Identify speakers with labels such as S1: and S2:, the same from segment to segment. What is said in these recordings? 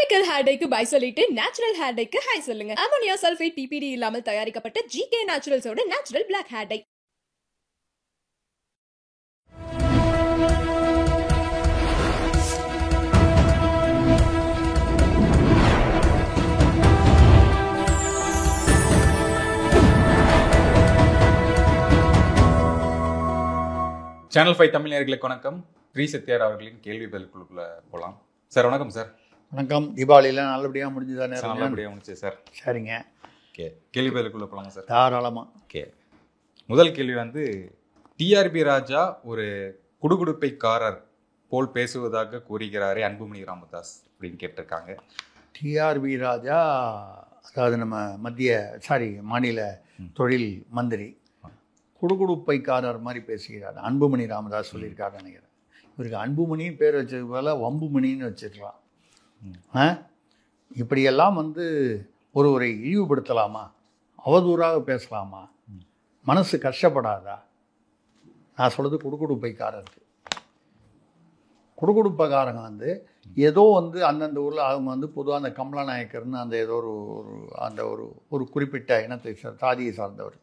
S1: Chemical hair டைக்கு bye சொல்லிட்டு natural hair டைக்கு ஹை சொல்லுங்க. அமோனியா சல்ஃபேட் PPD இல்லாமல் தயாரிக்கப்பட்ட GK நேச்சுரல்ஸோட natural black hair dye.
S2: Channel 5 Tamil நேயர்களுக்கு வணக்கம். சத்யார் அவர்களின் கேள்வி பதிலுக்குள்ள போகலாம். சார் வணக்கம். சார்
S3: வணக்கம். தீபாவளியெல்லாம் நல்லபடியாக முடிஞ்சுதானே?
S2: நல்லபடியாக முடிச்சு சார்.
S3: சரிங்க.
S2: ஓகே, கேள்வி பதிலுக்குள்ள போகலாமா சார்?
S3: தாராளமாக.
S2: ஓகே, முதல் கேள்வி வந்து டிஆர்பி ராஜா ஒரு குடுகுடுப்பைக்காரர் போல் பேசுவதாக கூறுகிறாரே அன்புமணி ராமதாஸ் அப்படின்னு கேட்டிருக்காங்க.
S3: டிஆர்பி ராஜா அதாவது நம்ம மாநில தொழில் மந்திரி குடுகுடுப்பைக்காரர் மாதிரி பேசுகிறார். அன்புமணி ராமதாஸ் சொல்லியிருக்காரு நினைக்கிறேன். இவருக்கு அன்புமணின்னு பேர் வச்சது போல வம்புமணின்னு வச்சிருக்கலாம். இப்படியெல்லாம் ஒருவரை இழிவுபடுத்தலாமா? அவதூறாக பேசலாமா? மனசு கஷ்டப்படாதா? நான் சொல்கிறது குடுகுடுப்பைக்காரருக்கு. குடுகுடுப்பைக்காரங்க ஏதோ அந்தந்த ஊரில் அவங்க பொதுவாக அந்த கமலாநாயக்கர்னு அந்த ஏதோ ஒரு குறிப்பிட்ட இனத்தை சாதியை சார்ந்தவர்.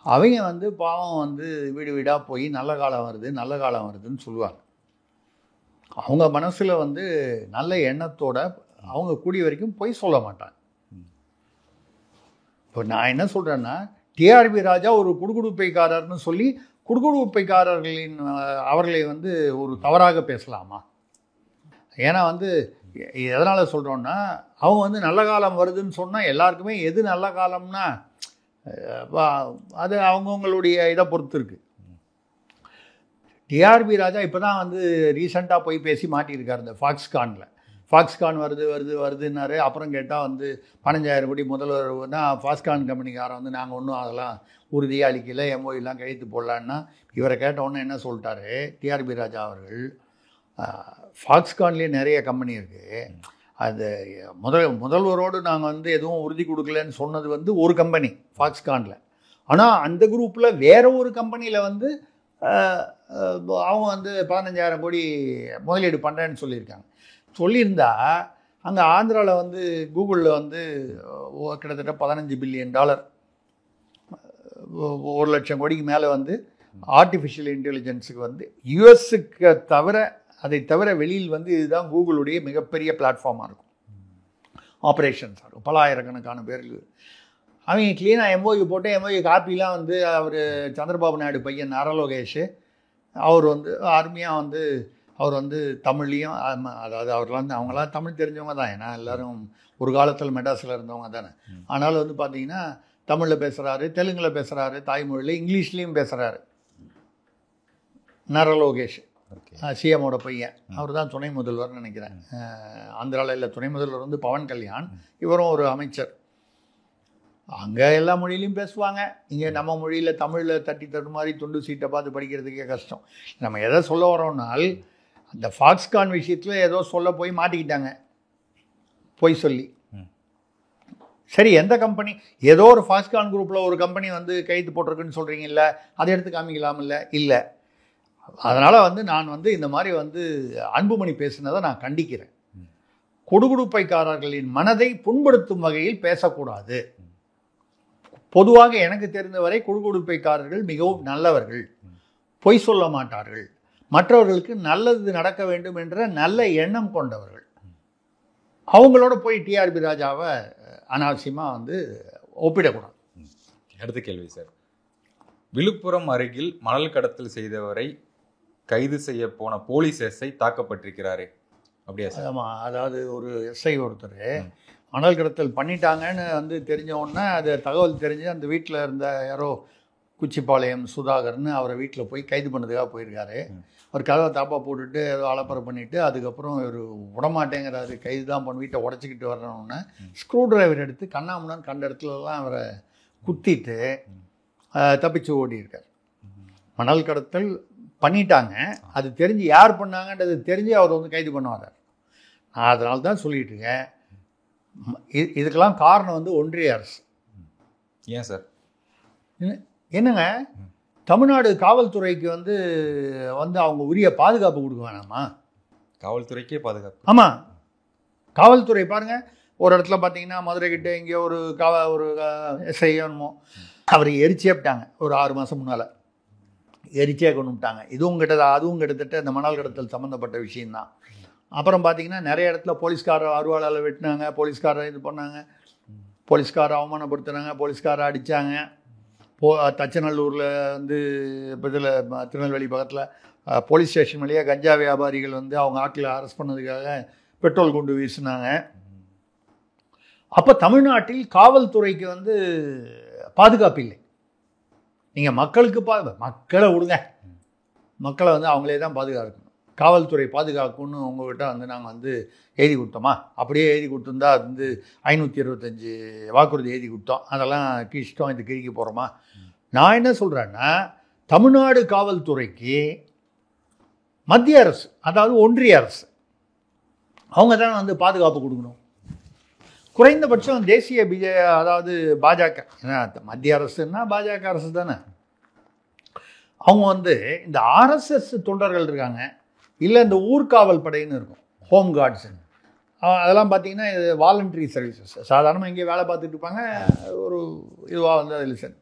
S3: அவங்க பாவம் வீடு வீடாக போய் நல்ல காலம் வருதுன்னு சொல்லுவாங்க. அவங்க மனசில் நல்ல எண்ணத்தோட அவங்க கூடிய வரைக்கும் பொய் சொல்ல மாட்டாங்க. இப்போ நான் என்ன சொல்கிறேன்னா, டிஆர்பி ராஜா ஒரு குடுகுடுப்பைக்காரர்னு சொல்லி குடுகுடுப்பைக்காரர்களின் அவர்களை ஒரு தவறாக பேசலாமா? ஏன்னா எதனால் சொல்கிறோன்னா, அவங்க நல்ல காலம் வருதுன்னு சொன்னால் எல்லாருக்குமே எது நல்ல காலம்னா அது அவங்கவுங்களுடைய இதை பொறுத்து இருக்குது. டிஆர்பி ராஜா இப்போ தான் ரீசெண்டாக போய் பேசி மாட்டியிருக்காரு இந்த ஃபாக்ஸ்கான் வருதுன்னாரு. அப்புறம் கேட்டால் 15,000 கோடி முதல்வர்னா ஃபாக்ஸ்கான் கம்பெனிக்காரன் நாங்கள் ஒன்றும் அதெல்லாம் உறுதியாக அளிக்கல, எம்ஓலாம் கழித்து போடலான்னா இவரை கேட்ட உடனே என்ன சொல்லிட்டாரு டிஆர்பி ராஜா அவர்கள், ஃபாக்ஸ்கான்லேயே நிறைய கம்பெனி இருக்குது, அது முதல்வரோடு நாங்கள் எதுவும் உறுதி கொடுக்கலன்னு சொன்னது ஒரு கம்பெனி ஃபாக்ஸ்கானில். ஆனால் அந்த குரூப்பில் வேறு ஒரு கம்பெனியில் அவங்க 15,000 கோடி முதலீடு பண்ணுறேன்னு சொல்லியிருந்தா அங்கே ஆந்திராவில் கூகுளில் கிட்டத்தட்ட $15 பில்லியன், 1 லட்சம் கோடிக்கு மேலே ஆர்டிஃபிஷியல் இன்டெலிஜென்ஸுக்கு யுஎஸ்ஸுக்கு அதை தவிர வெளியில் இதுதான் கூகுளுடைய மிகப்பெரிய பிளாட்ஃபார்மாக இருக்கும். ஆப்ரேஷன்ஸாக இருக்கும். பல ஆயிரக்கணக்கான பேருக்கு அவங்க க்ளீனாக எம்ஓயு போட்டு எம்ஓயு காப்பிலாம் அவர் சந்திரபாபு நாயுடு பையன் நாரலோகேஷ் அவர் அருமையாக அவர் தமிழ்லேயும், அதாவது அவர்லாம் அவங்களாம் தமிழ் தெரிஞ்சவங்க தான். ஏன்னா எல்லோரும் ஒரு காலத்தில் மெட்ராஸில் இருந்தவங்க தானே. ஆனாலும் பார்த்தீங்கன்னா தமிழில் பேசுகிறாரு, தெலுங்கில் பேசுகிறாரு, தாய்மொழியில் இங்கிலீஷ்லேயும் பேசுகிறாரு. நாரலோகேஷ் சிஎம்மோட பையன். அவர் தான் துணை முதல்வர்னு நினைக்கிறேன். ஆந்திராவில் இல்லை, துணை முதல்வர் பவன் கல்யாண். இவரும் ஒரு அமைச்சர். அங்கே எல்லா மொழியிலையும் பேசுவாங்க. இங்கே நம்ம மொழியில் தமிழில் தட்டு மாதிரி துண்டு சீட்டை பார்த்து படிக்கிறதுக்கே கஷ்டம். நம்ம எதை சொல்ல வரோம்னால், அந்த ஃபாக்ஸ்கான் விஷயத்தில் ஏதோ சொல்ல போய் மாட்டிக்கிட்டாங்க போய் சொல்லி. சரி, எந்த கம்பெனி? ஏதோ ஒரு ஃபாக்ஸ்கான் குரூப்பில் ஒரு கம்பெனி கைது போட்டிருக்குன்னு சொல்கிறீங்கல்ல, அதை எடுத்து காமிக்கலாமில்ல? இல்லை. அதனால் நான் இந்த மாதிரி அன்புமணி பேசினதை நான் கண்டிக்கிறேன். குடுகுடுப்பைக்காரர்களின் மனதை புண்படுத்தும் வகையில் பேசக்கூடாது. பொதுவாக எனக்கு தெரிந்தவரை குடுகுடுப்பைக்காரர்கள் மிகவும் நல்லவர்கள், பொய் சொல்ல மாட்டார்கள், மற்றவர்களுக்கு நல்லது நடக்க வேண்டும் என்ற நல்ல எண்ணம் கொண்டவர்கள். அவங்களோட போய் டிஆர்பி ராஜாவை அனாவசியமாக ஒப்பிடக்கூடாது.
S2: அடுத்த கேள்வி சார். விழுப்புரம் அருகில் மணல் கடத்தல் செய்தவரை கைது செய்ய போன போலீஸ் எஸ்ஐ தாக்கப்பட்டிருக்கிறாரே, அப்படியா சார்?
S3: ஆமாம். அதாவது ஒரு எஸ்ஐ ஒருத்தர் மணல் கடத்தல் பண்ணிட்டாங்கன்னு தெரிஞ்ச உடனே அது தகவல் தெரிஞ்சு அந்த வீட்டில் இருந்த யாரோ குச்சிப்பாளையம் சுதாகர்னு அவரை வீட்டில் போய் கைது பண்ணதுக்காக போயிருக்காரு. அவர் கதவை தாப்பா போட்டுட்டு ஏதோ அலப்பறை பண்ணிவிட்டு அதுக்கப்புறம் ஒரு விடமாட்டேங்கிறாரு, கைது தான் பண்ணி வீட்டை உடச்சிக்கிட்டு வரணுன்னு ஸ்க்ரூ டிரைவர் எடுத்து கண்ணாமுன்னான்னு கண்ட இடத்துலலாம் அவரை குத்திட்டு தப்பிச்சு ஓடியிருக்கார். மணல் கடத்தல் பண்ணிட்டாங்க, அது தெரிஞ்சு யார் பண்ணாங்கன்றது தெரிஞ்சு அவர் கைது பண்ண வர்றார். நான் அதனால தான் சொல்லிட்டு இருக்கேன், இதுக்கெல்லாம் காரணம் ஒன்றிய அரசு.
S2: ஏன் சார்?
S3: என்னங்க, தமிழ்நாடு காவல்துறைக்கு அவங்க உரிய பாதுகாப்பு கொடுக்க வேணாமா?
S2: காவல்துறைக்கே பாதுகாப்பு?
S3: ஆமாம், காவல்துறை பாருங்கள், ஒரு இடத்துல பார்த்தீங்கன்னா மதுரை கிட்ட எங்கேயோ ஒரு எஸ்ஐ என்னமோ அவர் எரிச்சே விட்டாங்க ஒரு 6 மாதம் முன்னால். எரிச்சே கொண்டு விட்டாங்க. அதுவும் கிட்டத்தட்ட இந்த மணல் கடத்தல் சம்மந்தப்பட்ட விஷயந்தான். அப்புறம் பார்த்தீங்கன்னா நிறைய இடத்துல போலீஸ்கார அருவாளால் வெட்டினாங்க, போலீஸ்காரை இது பண்ணாங்க, போலீஸ்காரை அவமானப்படுத்துனாங்க, போலீஸ்காரை அடித்தாங்க. தச்சநல்லூரில் வந்து இப்போ இதில் திருநெல்வேலி பக்கத்தில் போலீஸ் ஸ்டேஷன் வழியாக கஞ்சா வியாபாரிகள் வந்து அவங்க ஆட்களை அரெஸ்ட் பண்ணதுக்காக பெட்ரோல் குண்டு வீசினாங்க. அப்போ தமிழ்நாட்டில் காவல்துறைக்கு வந்து பாதுகாப்பு இல்லை. நீங்கள் மக்களுக்கு மக்களை விடுங்க, மக்களை வந்து அவங்களே தான் பாதுகாக்கணும். காவல்துறை பாதுகாக்கணும்னு உங்கள்கிட்ட வந்து நாங்கள் வந்து எழுதி கொடுத்தோமா? அப்படியே எழுதி கொடுத்துருந்தா அது வந்து 525 வாக்குறுதி எழுதி கொடுத்தோம், அதெல்லாம் கிழிச்சிட்டோம், இது கிழிக்க போகிறோமா? நான் என்ன சொல்கிறேன்னா, தமிழ்நாடு காவல்துறைக்கு மத்திய அரசு, அதாவது ஒன்றிய அரசு, அவங்க தான் வந்து பாதுகாப்பு கொடுக்கணும். குறைந்தபட்சம் தேசிய அதாவது பாஜக, ஏன்னா மத்திய அரசுன்னா பாஜக அரசு தானே, அவங்க வந்து இந்த ஆர்எஸ்எஸ் தொண்டர்கள் இருக்காங்க, இல்லை இந்த ஊர்காவல் படைன்னு இருக்கும், ஹோம் கார்ட்ஸுன்னு, அதெல்லாம் பார்த்தீங்கன்னா இது வாலண்டரி சர்வீசஸ், சாதாரணமாக இங்கே வேலை பார்த்துட்டு இருப்பாங்க, ஒரு இதுவாக வந்து அதில் சார்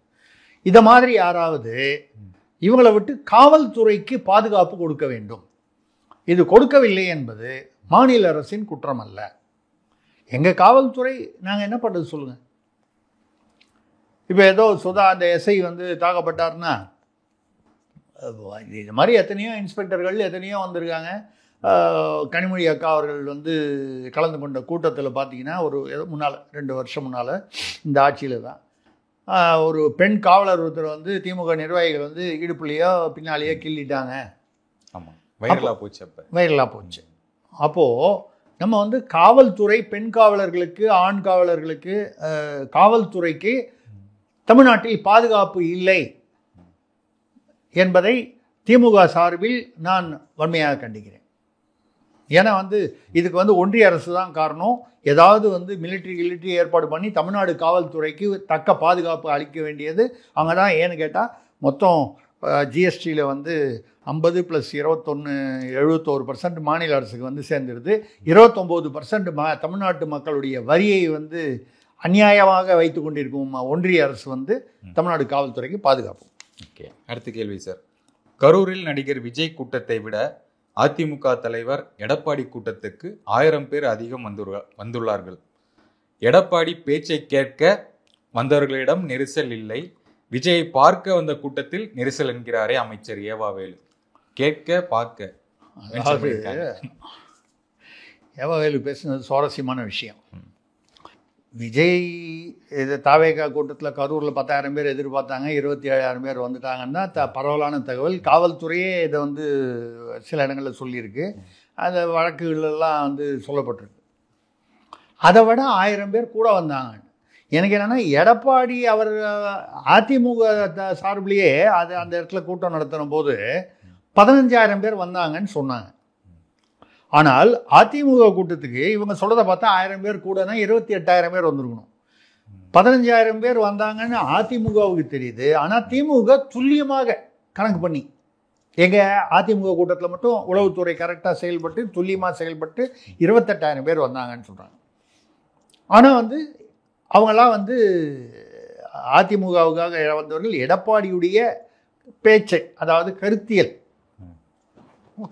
S3: இதை மாதிரி யாராவது இவங்களை விட்டு காவல்துறைக்கு பாதுகாப்பு கொடுக்க வேண்டும். இது கொடுக்கவில்லை என்பது மாநில அரசின் குற்றம் அல்ல. எங்கள் காவல்துறை நாங்கள் என்ன பண்ணுறது சொல்லுங்கள்? இப்போ ஏதோ அந்த எஸ்ஐ வந்து தாக்கப்பட்டார்னா, இது மாதிரி எத்தனையோ இன்ஸ்பெக்டர்கள் எத்தனையோ வந்திருக்காங்க. கனிமொழி அக்கா அவர்கள் வந்து கலந்து கொண்ட கூட்டத்தில் பார்த்தீங்கன்னா ஒரு முன்னால் 2 வருஷம் முன்னால் இந்த ஆட்சியில் தான் ஒரு பெண் காவலர் ஒருத்தர் வந்து திமுக நிர்வாகிகள் வந்து இடுப்புலையோ பின்னாலேயோ கிள்ளிட்டாங்க.
S2: ஆமாம், வைரலாக
S3: போச்சு. அப்போது நம்ம வந்து காவல்துறை, பெண் காவலர்களுக்கு, ஆண் காவலர்களுக்கு, காவல்துறைக்கு தமிழ்நாட்டில் பாதுகாப்பு இல்லை என்பதை திமுக சார்பில் நான் வன்மையாக கண்டிக்கிறேன். ஏன்னா வந்து இதுக்கு வந்து ஒன்றிய அரசு தான் காரணம். ஏதாவது வந்து மிலிட்ரி ஏற்பாடு பண்ணி தமிழ்நாடு காவல்துறைக்கு தக்க பாதுகாப்பு அளிக்க வேண்டியது அவங்க தான். ஏன்னு கேட்டால் மொத்தம் ஜிஎஸ்டியில் வந்து 50 + 21 71% மாநில அரசுக்கு வந்து சேர்ந்துருது. 29% தமிழ்நாட்டு மக்களுடைய வரியை வந்து அநியாயமாக வைத்து கொண்டிருக்கும் ஒன்றிய அரசு வந்து தமிழ்நாடு காவல்துறைக்கு பாதுகாப்பு.
S2: ஓகே, அடுத்த கேள்வி சார். கரூரில் நடிகர் விஜய் கூட்டத்தை விட அதிமுக தலைவர் எடப்பாடி கூட்டத்துக்கு 1000 பேர் அதிகம் வந்துள்ளார்கள். எடப்பாடி பேச்சை கேட்க வந்தவர்களிடம் நெரிசல் இல்லை, விஜயை பார்க்க வந்த கூட்டத்தில் நெரிசல் என்கிறாரே அமைச்சர் ஏவாவேலு. கேட்க பார்க்க
S3: ஏவாவேலு பேசுனது சுவாரஸ்யமான விஷயம். விஜய் இது தாவேகா கூட்டத்தில் கரூரில் 10,000 பேர் எதிர்பார்த்தாங்க, 27,000 பேர் வந்துட்டாங்கன்னா பரவலான தகவல். காவல்துறையே இதை வந்து சில இடங்களில் சொல்லியிருக்கு, அந்த வழக்குகளெல்லாம் வந்து சொல்லப்பட்டிருக்கு. அதை விட 1000 பேர் கூட வந்தாங்க. எனக்கு என்னென்னா, எடப்பாடி அவர் அதிமுக சார்பிலேயே அந்த இடத்துல கூட்டம் நடத்தின போது 15,000 பேர் வந்தாங்கன்னு சொன்னாங்க. ஆனால் அதிமுக கூட்டத்துக்கு இவங்க சொல்கிறத பார்த்தா 1000 பேர் கூடனா 28,000 பேர் வந்திருக்கணும். 15,000 பேர் வந்தாங்கன்னு அதிமுகவுக்கு தெரியுது. ஆனால் திமுக துல்லியமாக கணக்கு பண்ணி, எங்கள் அதிமுக கூட்டத்தில் மட்டும் உளவுத்துறை கரெக்டாக செயல்பட்டு துல்லியமாக செயல்பட்டு 28,000 பேர் வந்தாங்கன்னு சொல்கிறாங்க. ஆனால் வந்து அவங்களாம் வந்து அதிமுகவுக்காக வந்தவர்கள் எடப்பாடியுடைய பேச்சை, அதாவது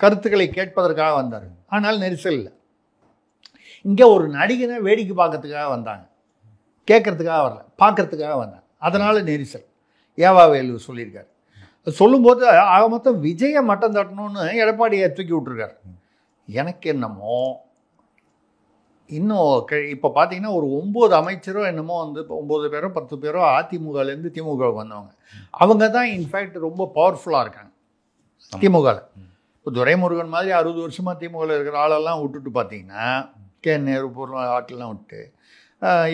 S3: கருத்துக்களை கேட்பதற்காக வந்தார். ஆனால் நெரிசல் இல்லை. இங்கே ஒரு நடிகனை வேடிக்கை பார்க்கறதுக்காக வந்தாங்க, கேட்கறதுக்காக வரல, பார்க்கறதுக்காக வந்தாங்க. அதனால் நெரிசல். ஏவாவேலு சொல்லியிருக்காரு. சொல்லும்போது ஆக மொத்தம் விஜயை மட்டம் தட்டணும்னு எடப்பாடியை தூக்கி விட்டுருக்காரு. எனக்கு என்னமோ இன்னும் இப்போ பார்த்தீங்கன்னா ஒரு 9 அமைச்சரோ என்னமோ வந்து 9 பேரோ 10 பேரோ அதிமுகலேருந்து திமுகவுக்கு வந்தவங்க. அவங்க தான் இன்ஃபேக்ட் ரொம்ப பவர்ஃபுல்லாக இருக்காங்க திமுகவில். இப்போ துரைமுருகன் மாதிரி 60 வருஷமாக திமுகவில் இருக்கிற ஆளெல்லாம் விட்டுட்டு பார்த்தீங்கன்னா, கே நேரு பொருள் ஆட்டெல்லாம் விட்டு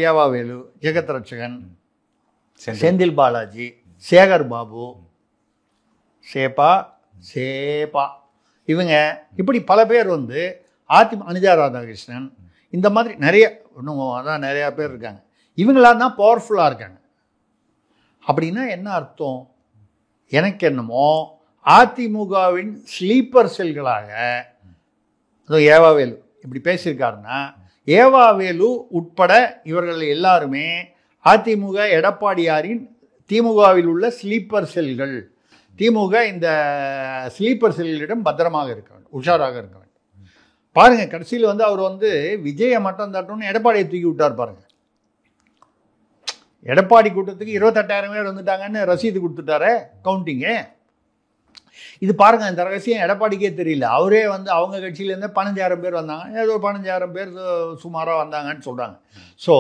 S3: ஏவாவேலு, ஜெகத் ரட்சகன், செந்தில் பாலாஜி, சேகர் பாபு, சேப்பா இவங்க இப்படி பல பேர் வந்து அனிதா ராதாகிருஷ்ணன், இந்த மாதிரி நிறையா பேர் இருக்காங்க. இவங்களாம் தான் பவர்ஃபுல்லாக இருக்காங்க. அப்படின்னா என்ன அர்த்தம்? எனக்கு என்னமோ அதிமுகவின் ஸ்லீப்பர் செல்களாக ஏவாவேலு இப்படி பேசியிருக்காருன்னா, ஏவாவேலு உட்பட இவர்கள் எல்லாருமே அதிமுக எடப்பாடியாரின் திமுகவில் உள்ள ஸ்லீப்பர் செல்கள். திமுக இந்த ஸ்லீப்பர் செல்களிடம் பத்திரமாக இருக்க வேண்டும், உஷாராக இருக்க வேண்டும். பாருங்க, கடைசியில் வந்து அவர் வந்து விஜயை மட்டும் தட்டணும்னு எடப்பாடியை தூக்கி விட்டார் பாருங்க. எடப்பாடி கூட்டத்துக்கு 28,000 பேர் வந்துட்டாங்கன்னு ரசீது கொடுத்துட்டாரு, கவுண்டிங்கு. இது பாருங்க, இந்த ரகசியம் எடப்பாடிக்கே தெரியல. அவரே வந்து அவங்க கட்சியிலேருந்து 15,000 பேர் வந்தாங்க, ஏதோ 15,000 பேர் சுமாராக வந்தாங்கன்னு சொல்கிறாங்க. ஸோ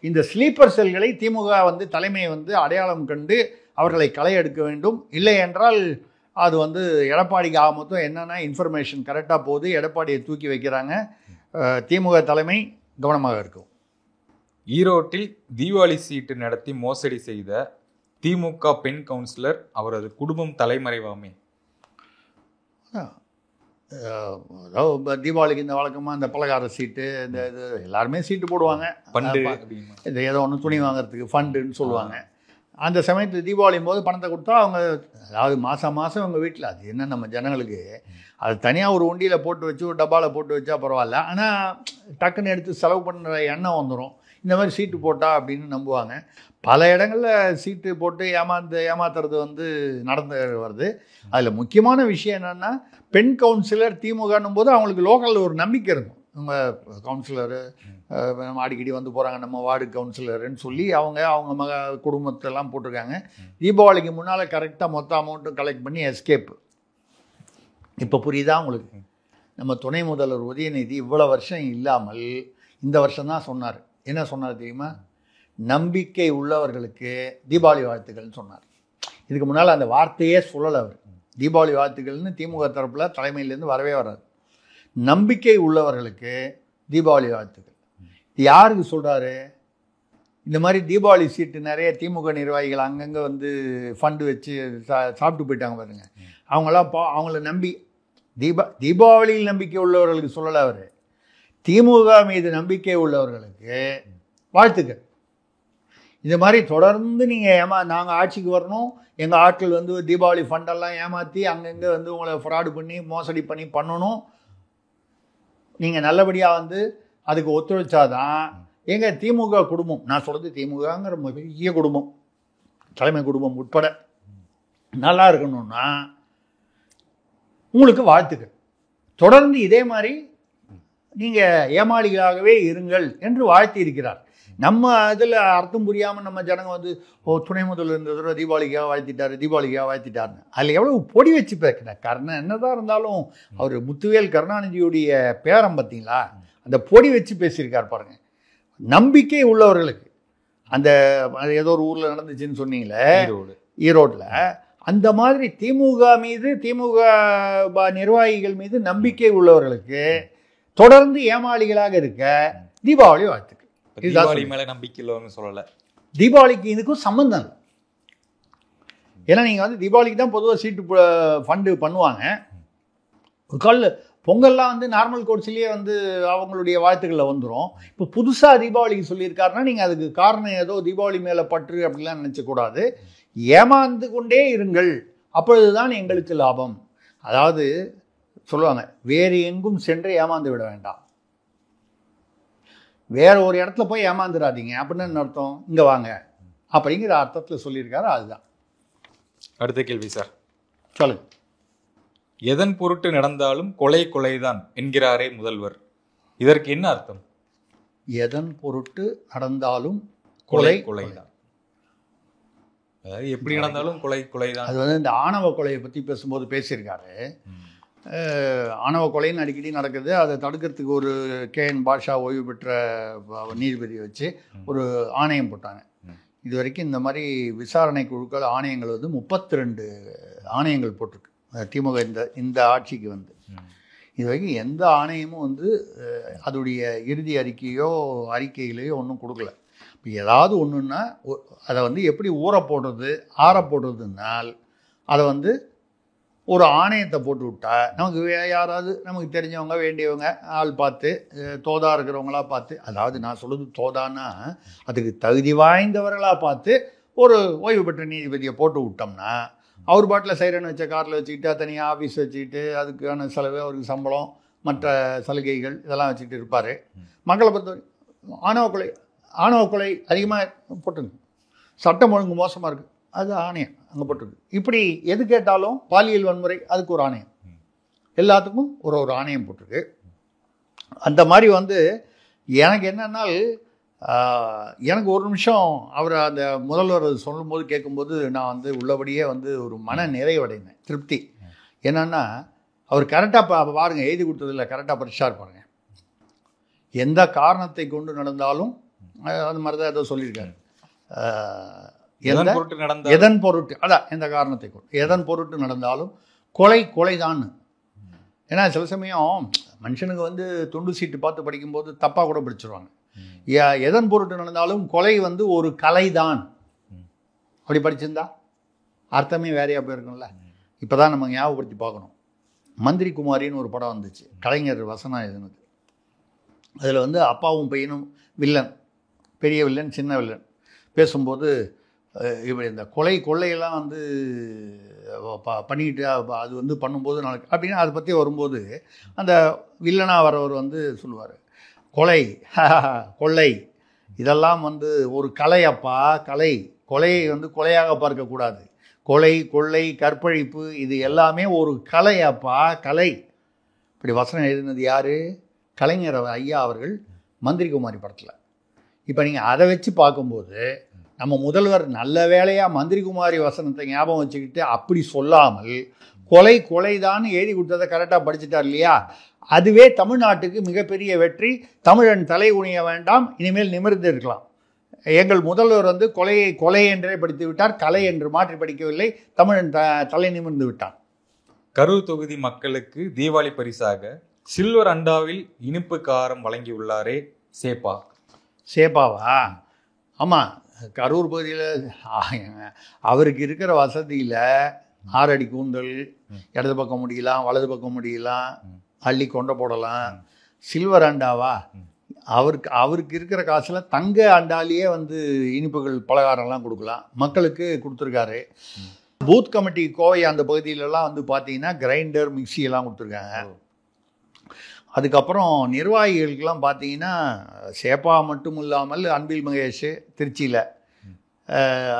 S3: இந்த ஸ்லீப்பர் செல்களை திமுக வந்து தலைமை வந்து அடையாளம் கண்டு அவர்களை களை எடுக்க வேண்டும். இல்லை என்றால் அது வந்து எடப்பாடிக்கு ஆக மொத்தம் என்னென்னா இன்ஃபர்மேஷன் கரெக்டாக போகுது, எடப்பாடியை தூக்கி வைக்கிறாங்க. திமுக தலைமை கவனமாக இருக்கும்.
S2: ஈரோட்டில் தீபாவளி சீட்டு நடத்தி மோசடி செய்த திமுக பெண் கவுன்சிலர் அவரது குடும்பம் தலைமறைவாமே.
S3: அதாவது தீபாவளிக்கு இந்த வழக்கமாக இந்த பலகார சீட்டு, இந்த இது எல்லாருமே சீட்டு போடுவாங்க. இந்த ஏதோ ஒன்று துணி வாங்குறதுக்கு ஃபண்டுன்னு சொல்லுவாங்க. அந்த சமயத்தில் தீபாவளியும் போது பணத்தை கொடுத்தா அவங்க, அதாவது மாதம் மாதம் அவங்க வீட்டில், அது என்ன நம்ம ஜனங்களுக்கு அது தனியாக ஒரு ஒண்டியில் போட்டு வச்சு ஒரு டப்பாவில் போட்டு வச்சா பரவாயில்ல. ஆனால் டக்குன்னு எடுத்து செலவு பண்ணுற எண்ணம் வந்துடும், இந்த மாதிரி சீட்டு போட்டா அப்படின்னு நம்புவாங்க. பல இடங்களில் சீட்டு போட்டு ஏமாத்துறது வந்து நடந்து வருது. அதில் முக்கியமான விஷயம் என்னென்னா, பெண் கவுன்சிலர் திமுகன்னும் போது அவங்களுக்கு லோக்கலில் ஒரு நம்பிக்கை இருக்கும். நம்ம கவுன்சிலரு நம்ம அடிக்கடி வந்து போகிறாங்க, நம்ம வார்டு கவுன்சிலருன்னு சொல்லி அவங்க குடும்பத்தெல்லாம் போட்டிருக்காங்க. தீபாவளிக்கு முன்னால் கரெக்டாக மொத்த அமௌண்ட்டும் கலெக்ட் பண்ணி எஸ்கேப்பு. இப்போ புரியுதா உங்களுக்கு? நம்ம துணை முதல்வர் உதயநிதி இவ்வளோ வருஷம் இல்லாமல் இந்த வருஷம்தான் சொன்னார். என்ன சொன்னார் தெரியுமா? நம்பிக்கை உள்ளவர்களுக்கு தீபாவளி வாழ்த்துக்கள்னு சொன்னார். இதுக்கு முன்னால் அந்த வார்த்தையே சொல்லலை அவர். தீபாவளி வாழ்த்துக்கள்னு திமுக தரப்பில் தலைமையிலேருந்து வரவே வராது. நம்பிக்கை உள்ளவர்களுக்கு தீபாவளி வாழ்த்துக்கள். இது யாருக்கு சொல்கிறாரு? இந்த மாதிரி தீபாவளி சீட்டு நிறைய திமுக நிர்வாகிகள் அங்கங்கே வந்து ஃபண்டு வச்சு சாப்பிட்டு போயிட்டாங்க பாருங்க. அவங்களாம் அவங்கள நம்பி தீபாவளியில் நம்பிக்கை உள்ளவர்களுக்கு சொல்லலை அவர். திமுக மீது நம்பிக்கை உள்ளவர்களுக்கு வாழ்த்துக்கள். இந்த மாதிரி தொடர்ந்து நீங்கள் நாங்கள் ஆட்சிக்கு வரணும், எங்கள் ஆட்கள் வந்து தீபாவளி ஃபண்டெல்லாம் ஏமாற்றி அங்கங்கே வந்து உங்களை ஃப்ராடு பண்ணி மோசடி பண்ணணும், நீங்கள் நல்லபடியாக வந்து அதுக்கு ஒத்துழைச்சாதான் எங்கள் திமுக குடும்பம், நான் சொல்கிறது திமுகங்கிற பெரிய குடும்பம், தலைமை குடும்பம் உட்பட நல்லா இருக்கணும்னா உங்களுக்கு வாழ்த்துக்கள். தொடர்ந்து இதே மாதிரி நீங்கள் ஏமாளிகளாகவே இருங்கள் என்று வாழ்த்தி இருக்கிறார். நம்ம அதில் அர்த்தம் புரியாமல் நம்ம ஜனங்க வந்து துணை முதல்வர் இந்த தடவை தீபாவளிக்காக வாழ்த்திட்டாருன்னு அதில் எவ்வளோ பொடி வச்சு பேக்கின கர்ணன் என்னதான் இருந்தாலும் அவர் முத்துவேல் கருணாநிதியுடைய பேரம் பார்த்தீங்களா, அந்த பொடி வச்சு பேசியிருக்கார் பாருங்க. நம்பிக்கை உள்ளவர்களுக்கு அந்த ஏதோ ஒரு ஊரில் நடந்துச்சுன்னு சொன்னீங்களே ஈரோட்டில், அந்த மாதிரி திமுக மீது திமுக நிர்வாகிகள் மீது நம்பிக்கை உள்ளவர்களுக்கு தொடர்ந்து ஏமாளிகளாக இருக்க தீபாவளி வாழ்த்துக்கள்.
S2: தீபாவளி மேல நம்பிக்கை இல்லைன்னு சொல்லலை,
S3: தீபாவளிக்கு இதுக்கும் சம்பந்தம் இல்லை. ஏன்னா நீங்கள் வந்து தீபாவளிக்கு தான் பொதுவாக சீட்டு ஃபண்டு பண்ணுவாங்க. ஒரு கால் பொங்கல்லாம் வந்து நார்மல் கோர்ஸ்லேயே வந்து அவங்களுடைய வாழ்த்துக்களில் வந்துடும். இப்போ புதுசாக தீபாவளிக்கு சொல்லியிருக்காருன்னா நீங்கள் அதுக்கு காரணம் ஏதோ தீபாவளி மேலே பற்று அப்படிலாம் நினச்சக்கூடாது. ஏமாந்து கொண்டே இருங்கள், அப்பொழுதுதான் எங்களுக்கு லாபம். அதாவது சொல்லுவாங்க, வேறு எங்கும் சென்று ஏமாந்து விட வேண்டாம், வேற ஒரு இடத்துல போய் ஏமாந்துடாதீங்க அப்படின்னு என்ன அர்த்தம், இங்கே வாங்க அப்படிங்கிற அர்த்தத்தில் சொல்லியிருக்காரு. அதுதான்.
S2: அடுத்த கேள்வி சார்,
S3: சொல்லுங்க.
S2: எதன் பொருட்டு நடந்தாலும் கொலைதான் என்கிறாரே முதல்வர், இதற்கு என்ன அர்த்தம்?
S3: எதன் பொருட்டு நடந்தாலும்
S2: கொலைதான், அதாவது எப்படி நடந்தாலும் கொலைதான்.
S3: அது வந்து இந்த ஆணவ கொலையை பற்றி பேசும்போது பேசியிருக்காரு. ஆணவ கொலைன்னு அடிக்கடி நடக்குது. அதை தடுக்கிறதுக்கு ஒரு KN பாஷா ஓய்வு பெற்ற நீதிபதியை வச்சு ஒரு ஆணையம் போட்டாங்க. இது வரைக்கும் இந்த மாதிரி விசாரணை குழுக்கள் ஆணையங்கள் வந்து 32 ஆணையங்கள் போட்டிருக்கு திமுக இந்த ஆட்சிக்கு வந்து. இது வரைக்கும் எந்த ஆணையமும் வந்து அதோடைய இறுதி அறிக்கையிலையோ ஒன்றும் கொடுக்கல. இப்போ ஏதாவது ஒன்றுன்னா அதை வந்து எப்படி ஊற போடுறது ஆற போடுறதுனால் அதை வந்து ஒரு ஆணையத்தை போட்டு விட்டா நமக்கு யாராவது நமக்கு தெரிஞ்சவங்க வேண்டியவங்க ஆள் பார்த்து தோதா இருக்கிறவங்களா பார்த்து, அதாவது நான் சொல்கிறது தோதான்னா அதுக்கு தகுதி வாய்ந்தவர்களாக பார்த்து ஒரு ஓய்வு பெற்ற நீதிபதியை போட்டு விட்டோம்னா அவர் பாட்டில் சைரன் வச்ச காரில் வச்சுக்கிட்டு தனியாக ஆஃபீஸ் வச்சுக்கிட்டு அதுக்கான செலவு அவருக்கு சம்பளம் மற்ற சலுகைகள் இதெல்லாம் வச்சுக்கிட்டு இருப்பார். மக்களை பொறுத்தவரை ஆணவ கொலை அதிகமாக போட்டுருக்கு, சட்டம் ஒழுங்கு மோசமாக இருக்குது, அது ஆணையம் அங்கே போட்டிருக்கு. இப்படி எது கேட்டாலும் பாலியல் வன்முறை அதுக்கு ஒரு ஆணையம், எல்லாத்துக்கும் ஒரு ஆணையம் போட்டிருக்கு. அந்த மாதிரி வந்து எனக்கு என்னன்னால் எனக்கு ஒரு நிமிஷம் அவர் அந்த முதல்வர் சொல்லும்போது கேட்கும்போது நான் வந்து உள்ளபடியே வந்து ஒரு மன நிறைவடைந்தேன், திருப்தி. என்னன்னா அவர் கரெக்டாக பாருங்கள், எழுதி கொடுத்ததில்ல, கரெக்டாக படிச்சார் பாருங்கள். எந்த காரணத்தை கொண்டு நடந்தாலும் அந்த மாதிரி தான் ஏதோ சொல்லியிருக்காரு. எதன் பொருட்டு, அதான் எந்த காரணத்தை கொண்டு எதன் பொருட்டு நடந்தாலும் கொலைதான். ஏன்னா சில சமயம் மனுஷனுக்கு வந்து துண்டு சீட்டு பார்த்து படிக்கும்போது தப்பாக கூட படிச்சிருவாங்க. எதன் பொருட்டு நடந்தாலும் கொலை வந்து ஒரு கலைதான், அப்படி படிச்சிருந்தா அர்த்தமே வேறையாக போயிருக்கும்ல. இப்போ தான் நம்ம ஞாபகப்படுத்தி பார்க்கணும். மந்திரி குமாரின்னு ஒரு படம் வந்துச்சு, கலைஞர் வசனம் எழுதுனது. அதில் வந்து அப்பாவும் பையனும் வில்லன், பெரிய வில்லன் சின்ன வில்லன் பேசும்போது இப்படி இந்த கொள்ளையெல்லாம் வந்து பண்ணிக்கிட்டு அது வந்து பண்ணும்போது நாளைக்கு அப்படின்னு அதை பற்றி வரும்போது அந்த வில்லனாக வரவர் வந்து சொல்லுவார், கொள்ளை இதெல்லாம் வந்து ஒரு கலையப்பா, கொலையை வந்து கொலையாக பார்க்கக்கூடாது, கொள்ளை கற்பழிப்பு இது எல்லாமே ஒரு கலையப்பா, கலை. இப்படி வசனம் எழுதினது யார்? கலைஞர் ஐயா அவர்கள் மந்திரி குமாரி படத்தில். இப்போ நீங்கள் அதை வச்சு பார்க்கும்போது நம்ம முதல்வர் நல்ல வேளையாக மந்திரி குமாரி வசனத்தை ஞாபகம் வச்சுக்கிட்டு அப்படி சொல்லாமல் கொலைதான் எழுதி கொடுத்ததை கரெக்டாக படிச்சுட்டார் இல்லையா? அதுவே தமிழ்நாட்டுக்கு மிகப்பெரிய வெற்றி. தமிழன் தலை குனிய வேண்டாம், இனிமேல் நிமிர்ந்து இருக்கலாம். எங்கள் முதல்வர் வந்து கொலை என்றே படித்து விட்டார், கலை என்று மாற்றி படிக்கவில்லை, தமிழன் தலை நிமிர்ந்து விட்டான்.
S2: கரூர் தொகுதி மக்களுக்கு தீபாவளி பரிசாக சில்வர் அண்டாவில் இனிப்பு காரம் வழங்கியுள்ளாரே
S3: சேப்பாவா? ஆமாம், கரூர் பகுதியில் அவருக்கு இருக்கிற வசதியில் 6 அடி கூந்தல், இடது பக்கம் முடியலாம், வலது பக்கம் முடியலாம், அள்ளி கொண்டை போடலாம். சில்வர் அண்டாவா? அவருக்கு இருக்கிற காசில் தங்க அண்டாலேயே வந்து இனிப்புகள் பலகாரம்லாம் கொடுக்கலாம், மக்களுக்கு கொடுத்துருக்காரு. பூத் கமிட்டி கோவை அந்த பகுதியிலலாம் வந்து பார்த்தீங்கன்னா கிரைண்டர் மிக்சி எல்லாம் கொடுத்துருக்காங்க. அதுக்கப்புறம் நிர்வாகிகளுக்கெல்லாம் பார்த்தீங்கன்னா சேப்பா மட்டும் இல்லாமல் அன்பில் மகேஷ் திருச்சியில்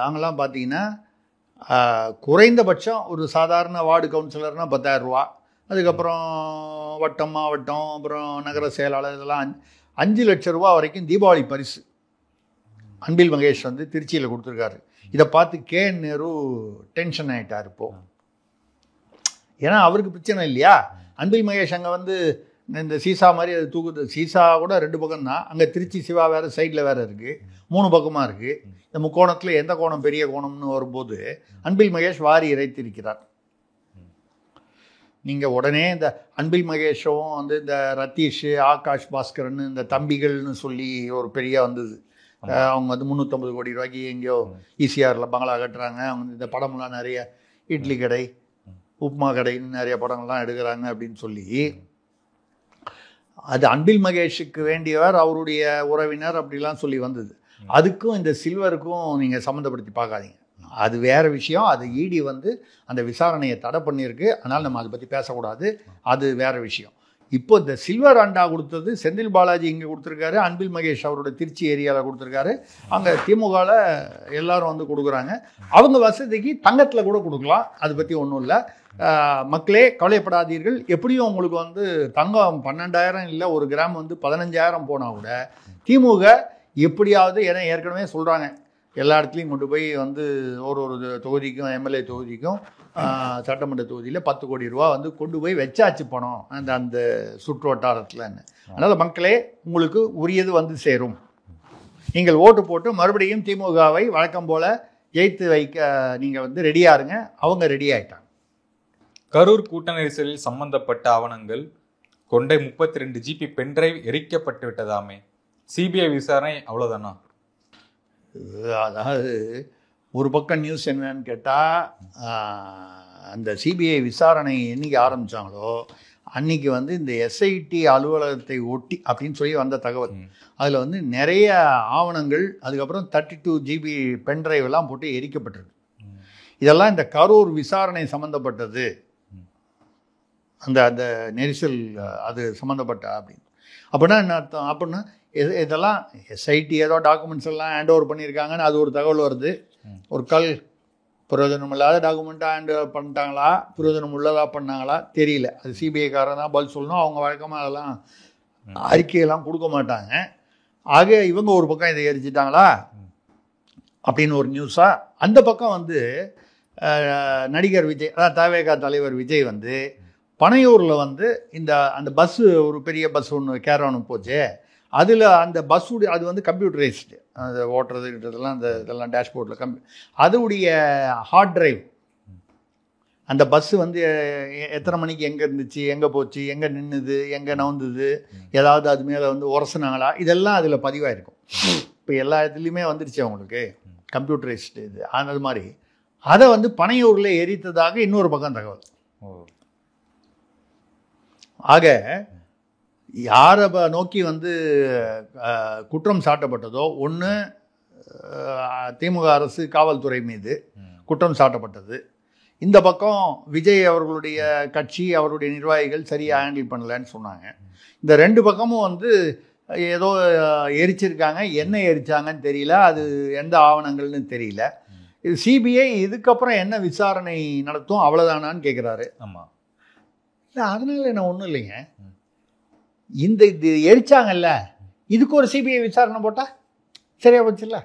S3: அங்கெல்லாம் பார்த்தீங்கன்னா குறைந்தபட்சம் ஒரு சாதாரண வார்டு கவுன்சிலர்னால் 10,000 ரூபா, அதுக்கப்புறம் வட்டம் மாவட்டம் அப்புறம் நகர செயலாளர் இதெல்லாம் 5 லட்சம் ரூபா வரைக்கும் தீபாவளி பரிசு அன்பில் மகேஷ் வந்து திருச்சியில் கொடுத்துருக்காரு. இதை பார்த்து நேரு டென்ஷன் ஆகிட்டார் இப்போது. ஏன்னா அவருக்கு பிரச்சனை இல்லையா? அன்பில் மகேஷ் அங்கே வந்து இந்த சீசா மாதிரி அது தூக்குது, சீசா கூட 2 பக்கம் தான், அங்கே திருச்சி சிவா வேறு சைடில் வேறு இருக்குது, 3 பக்கமாக இருக்குது. இந்த முக்கோணத்தில் எந்த கோணம் பெரிய கோணம்னு வரும்போது அன்பில் மகேஷ் வாரி இறைத்திருக்கிறார். நீங்கள் உடனே இந்த அன்பில் மகேஷும் வந்து இந்த ரத்தீஷ் ஆகாஷ் பாஸ்கரன் இந்த தம்பிகள்னு சொல்லி ஒரு பெரிய வந்தது. அவங்க வந்து 350 கோடி ரூபாய்க்கு எங்கேயோ ஈசிஆரில் பங்களா கட்டுறாங்க. அவங்க இந்த படம்லாம் நிறைய இட்லி கடை உப்மா கடைன்னு நிறைய படங்கள்லாம் எடுக்கிறாங்க அப்படின்னு சொல்லி அது அன்பில் மகேஷுக்கு வேண்டியவர், அவருடைய உறவினர் அப்படிலாம் சொல்லி வந்தது. அதுக்கும் இந்த சில்வருக்கும் நீங்கள் சம்மந்தப்படுத்தி பார்க்காதீங்க, அது வேறு விஷயம். அது இடி வந்து அந்த விசாரணையை தடை பண்ணியிருக்கு, அதனால் நம்ம அதை பற்றி பேசக்கூடாது, அது வேறு விஷயம். இப்போ இந்த சில்வர் அண்டா கொடுத்தது செந்தில் பாலாஜி இங்கே கொடுத்துருக்காரு, அன்பில் மகேஷ் அவரோட திருச்சி ஏரியாவில் கொடுத்துருக்காரு. அங்கே திமுகவில் எல்லாரும் வந்து கொடுக்குறாங்க. அவங்க வசதிக்கு தங்கத்தில் கூட கொடுக்கலாம், அதை பற்றி ஒன்றும் இல்லை. மக்களே கவலைப்படாதீர்கள். எப்படியும் உங்களுக்கு வந்து தங்கம் 12,000 இல்லை, 1 கிராம் வந்து 15,000 போனால் கூட திமுக எப்படியாவது, ஏன்னா ஏற்கனவே சொல்கிறாங்க எல்லா இடத்துலையும் கொண்டு போய் வந்து ஒரு தொகுதிக்கும் எம்எல்ஏ தொகுதிக்கும் சட்டமன்ற தொகுதியில் 10 கோடி ரூபா வந்து கொண்டு போய் வச்சாச்சு பணம் அந்த சுற்று வட்டாரத்தில். அதனால் மக்களே உங்களுக்கு உரியது வந்து சேரும். நீங்கள் ஓட்டு போட்டு மறுபடியும் திமுகவை வழக்கம் போல் ஜெயித்து வைக்க நீங்கள் வந்து ரெடியாக இருங்க. அவங்க ரெடி ஆகிட்டாங்க.
S2: கரூர் கூட்ட நெரிசலில் சம்பந்தப்பட்ட ஆவணங்கள் கொண்ட 32 ஜிபி பென்டிரைவ் எரிக்கப்பட்டு விட்டதாமே, சிபிஐ விசாரணை அவ்வளோதானா?
S3: அதாவது ஒரு பக்கம் நியூஸ் என்னன்னு கேட்டால், அந்த சிபிஐ விசாரணை என்னைக்கு ஆரம்பித்தாங்களோ அன்றைக்கி வந்து இந்த எஸ்ஐடி அலுவலகத்தை ஒட்டி அப்படின்னு சொல்லி வந்த தகவல். அதில் வந்து நிறைய ஆவணங்கள், அதுக்கப்புறம் 32 ஜிபி பென்டிரைவ் எல்லாம் போட்டு எரிக்கப்பட்டிருக்கு. இதெல்லாம் இந்த கரூர் விசாரணை சம்மந்தப்பட்டது அந்த அந்த நெரிசல் அது சம்மந்தப்பட்ட அப்படின்னு. அப்படின்னா என்ன அர்த்தம்? அப்படின்னா இதெல்லாம் எஸ்ஐடி ஏதோ டாக்குமெண்ட்ஸ் எல்லாம் ஹேண்ட் ஓவர் பண்ணியிருக்காங்கன்னு அது ஒரு தகவல் வருது. ஒரு பிரயோஜனம் இல்லாத டாக்குமெண்ட்டாக ஹேண்ட் ஓவர் பண்ணிட்டாங்களா, பிரயோஜனம் உள்ளதாக பண்ணாங்களா தெரியல. அது சிபிஐக்காரன் தான் பதில் சொல்லணும். அவங்க வழக்கமாக அதெல்லாம் அறிக்கையெல்லாம் கொடுக்க மாட்டாங்க. ஆக இவங்க ஒரு பக்கம் இதை எரிச்சிட்டாங்களா அப்படின்னு ஒரு நியூஸாக. அந்த பக்கம் வந்து நடிகர் விஜய், அதாவது தவேகா தலைவர் விஜய் வந்து பனையூரில் வந்து அந்த பஸ்ஸு, ஒரு பெரிய பஸ் ஒன்று கேரவானு போச்சு. அதில் அந்த பஸ்ஸுடைய அது வந்து கம்ப்யூட்டரைஸ்டு, அந்த ஓட்டுறதுன்றதெல்லாம் இதெல்லாம் டேஷ்போர்டில் அதுடைய ஹார்ட் டிரைவ், அந்த பஸ்ஸு வந்து எத்தனை மணிக்கு எங்கே இருந்துச்சு, எங்கே போச்சு, எங்கே நின்றுது, எங்கே நவுந்துது, ஏதாவது அது மேலே வந்து உரசுனாங்களா, இதெல்லாம் அதில் பதிவாயிருக்கும். இப்போ எல்லா இதுலேயுமே வந்துருச்சு அவங்களுக்கு கம்ப்யூட்டரைஸ்டு இது. அது மாதிரி அதை வந்து பனையூரில் எரித்ததாக இன்னொரு பக்கம் தகவல். ஆக யாரை நோக்கி வந்து குற்றம் சாட்டப்பட்டதோ, ஒன்று திமுக அரசு காவல்துறை மீது குற்றம் சாட்டப்பட்டது. இந்த பக்கம் விஜய் அவர்களுடைய கட்சி, அவருடைய நிர்வாகிகள் சரியாக ஹேண்டில் பண்ணலன்னு சொன்னாங்க. இந்த ரெண்டு பக்கமும் வந்து ஏதோ எரிச்சிருக்காங்க. என்ன எரிச்சாங்கன்னு தெரியல, அது எந்த ஆவணங்கள்னு தெரியல. இது சிபிஐ இதுக்கப்புறம் என்ன விசாரணை நடத்தும் அவ்வளோதானான்னு கேட்குறாரு.
S2: ஆமாம்.
S3: இல்லை, அதனால என்ன ஒன்றும் இல்லைங்க. இது எரிச்சாங்கல்ல, இதுக்கு ஒரு சிபிஐ விசாரணை போட்டால் சரியா போச்சு இல்லை,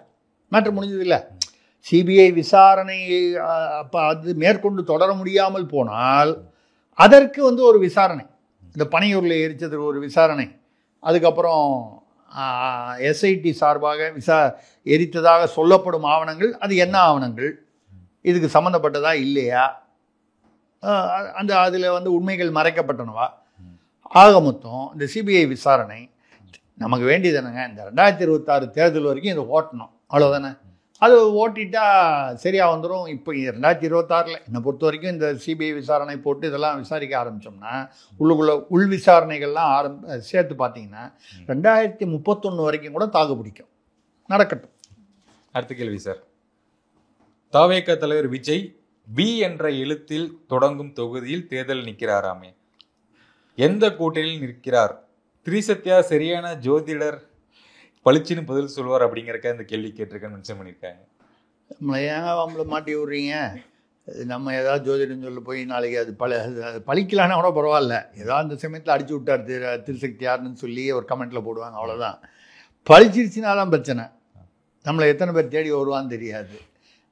S3: மேட்ரு முடிஞ்சது இல்லை. சிபிஐ விசாரணை அப்போ அது மேற்கொண்டு தொடர முடியாமல் போனால் அதற்கு வந்து ஒரு விசாரணை, இந்த பனையூரில் எரிச்சதுக்கு ஒரு விசாரணை, அதுக்கப்புறம் எஸ்ஐடி சார்பாக எரித்ததாக சொல்லப்படும் ஆவணங்கள், அது என்ன ஆவணங்கள், இதுக்கு சம்மந்தப்பட்டதா இல்லையா, அதில் வந்து உண்மைகள் மறைக்கப்பட்டனவா, ஆக மொத்தம் இந்த சிபிஐ விசாரணை நமக்கு வேண்டியது என்னங்க, இந்த 2026 தேர்தல் வரைக்கும் இதை ஓட்டணும், அவ்வளோதானே. அது ஓட்டிட்டா சரியாக வந்துடும். இப்போ 2026 என்னை பொறுத்த வரைக்கும் இந்த சிபிஐ விசாரணை போட்டு இதெல்லாம் விசாரிக்க ஆரம்பித்தோம்னா, உள் விசாரணைகள்லாம் சேர்த்து பார்த்தீங்கன்னா 2031 வரைக்கும் கூட தாக்கு பிடிக்கும். நடக்கட்டும்.
S2: அடுத்த கேள்வி சார். தவேகா தலைவர் விஜய் வி என்ற எழுத்தில் தொடங்கும் தொகுதியில் தேர்தல் நிற்கிறாராமே, எந்த கூட்டணியில் நிற்கிறார்? திரிசத்யா சரியான ஜோதிடர், பளிச்சுன்னு பதில் சொல்லுவார் அப்படிங்கிறக்க இந்த கேள்வி கேட்டிருக்கேன்னு மென்ஷன் பண்ணியிருக்காங்க.
S3: நம்மளை ஏங்க அவங்கள மாட்டி விட்றீங்க? நம்ம ஏதாவது ஜோதிடம் சொல்ல போய் நாளைக்கு அது பழிக்கலான்னா கூட பரவாயில்ல, ஏதாவது அந்த சமயத்தில் அடிச்சு விட்டார் திருசக்தியார்னு சொல்லி ஒரு கமெண்ட்டில் போடுவாங்க, அவ்வளோதான். பழிச்சிருச்சுனா தான் பிரச்சனை. நம்மளை எத்தனை பேர் தேடி வருவான்னு தெரியாது.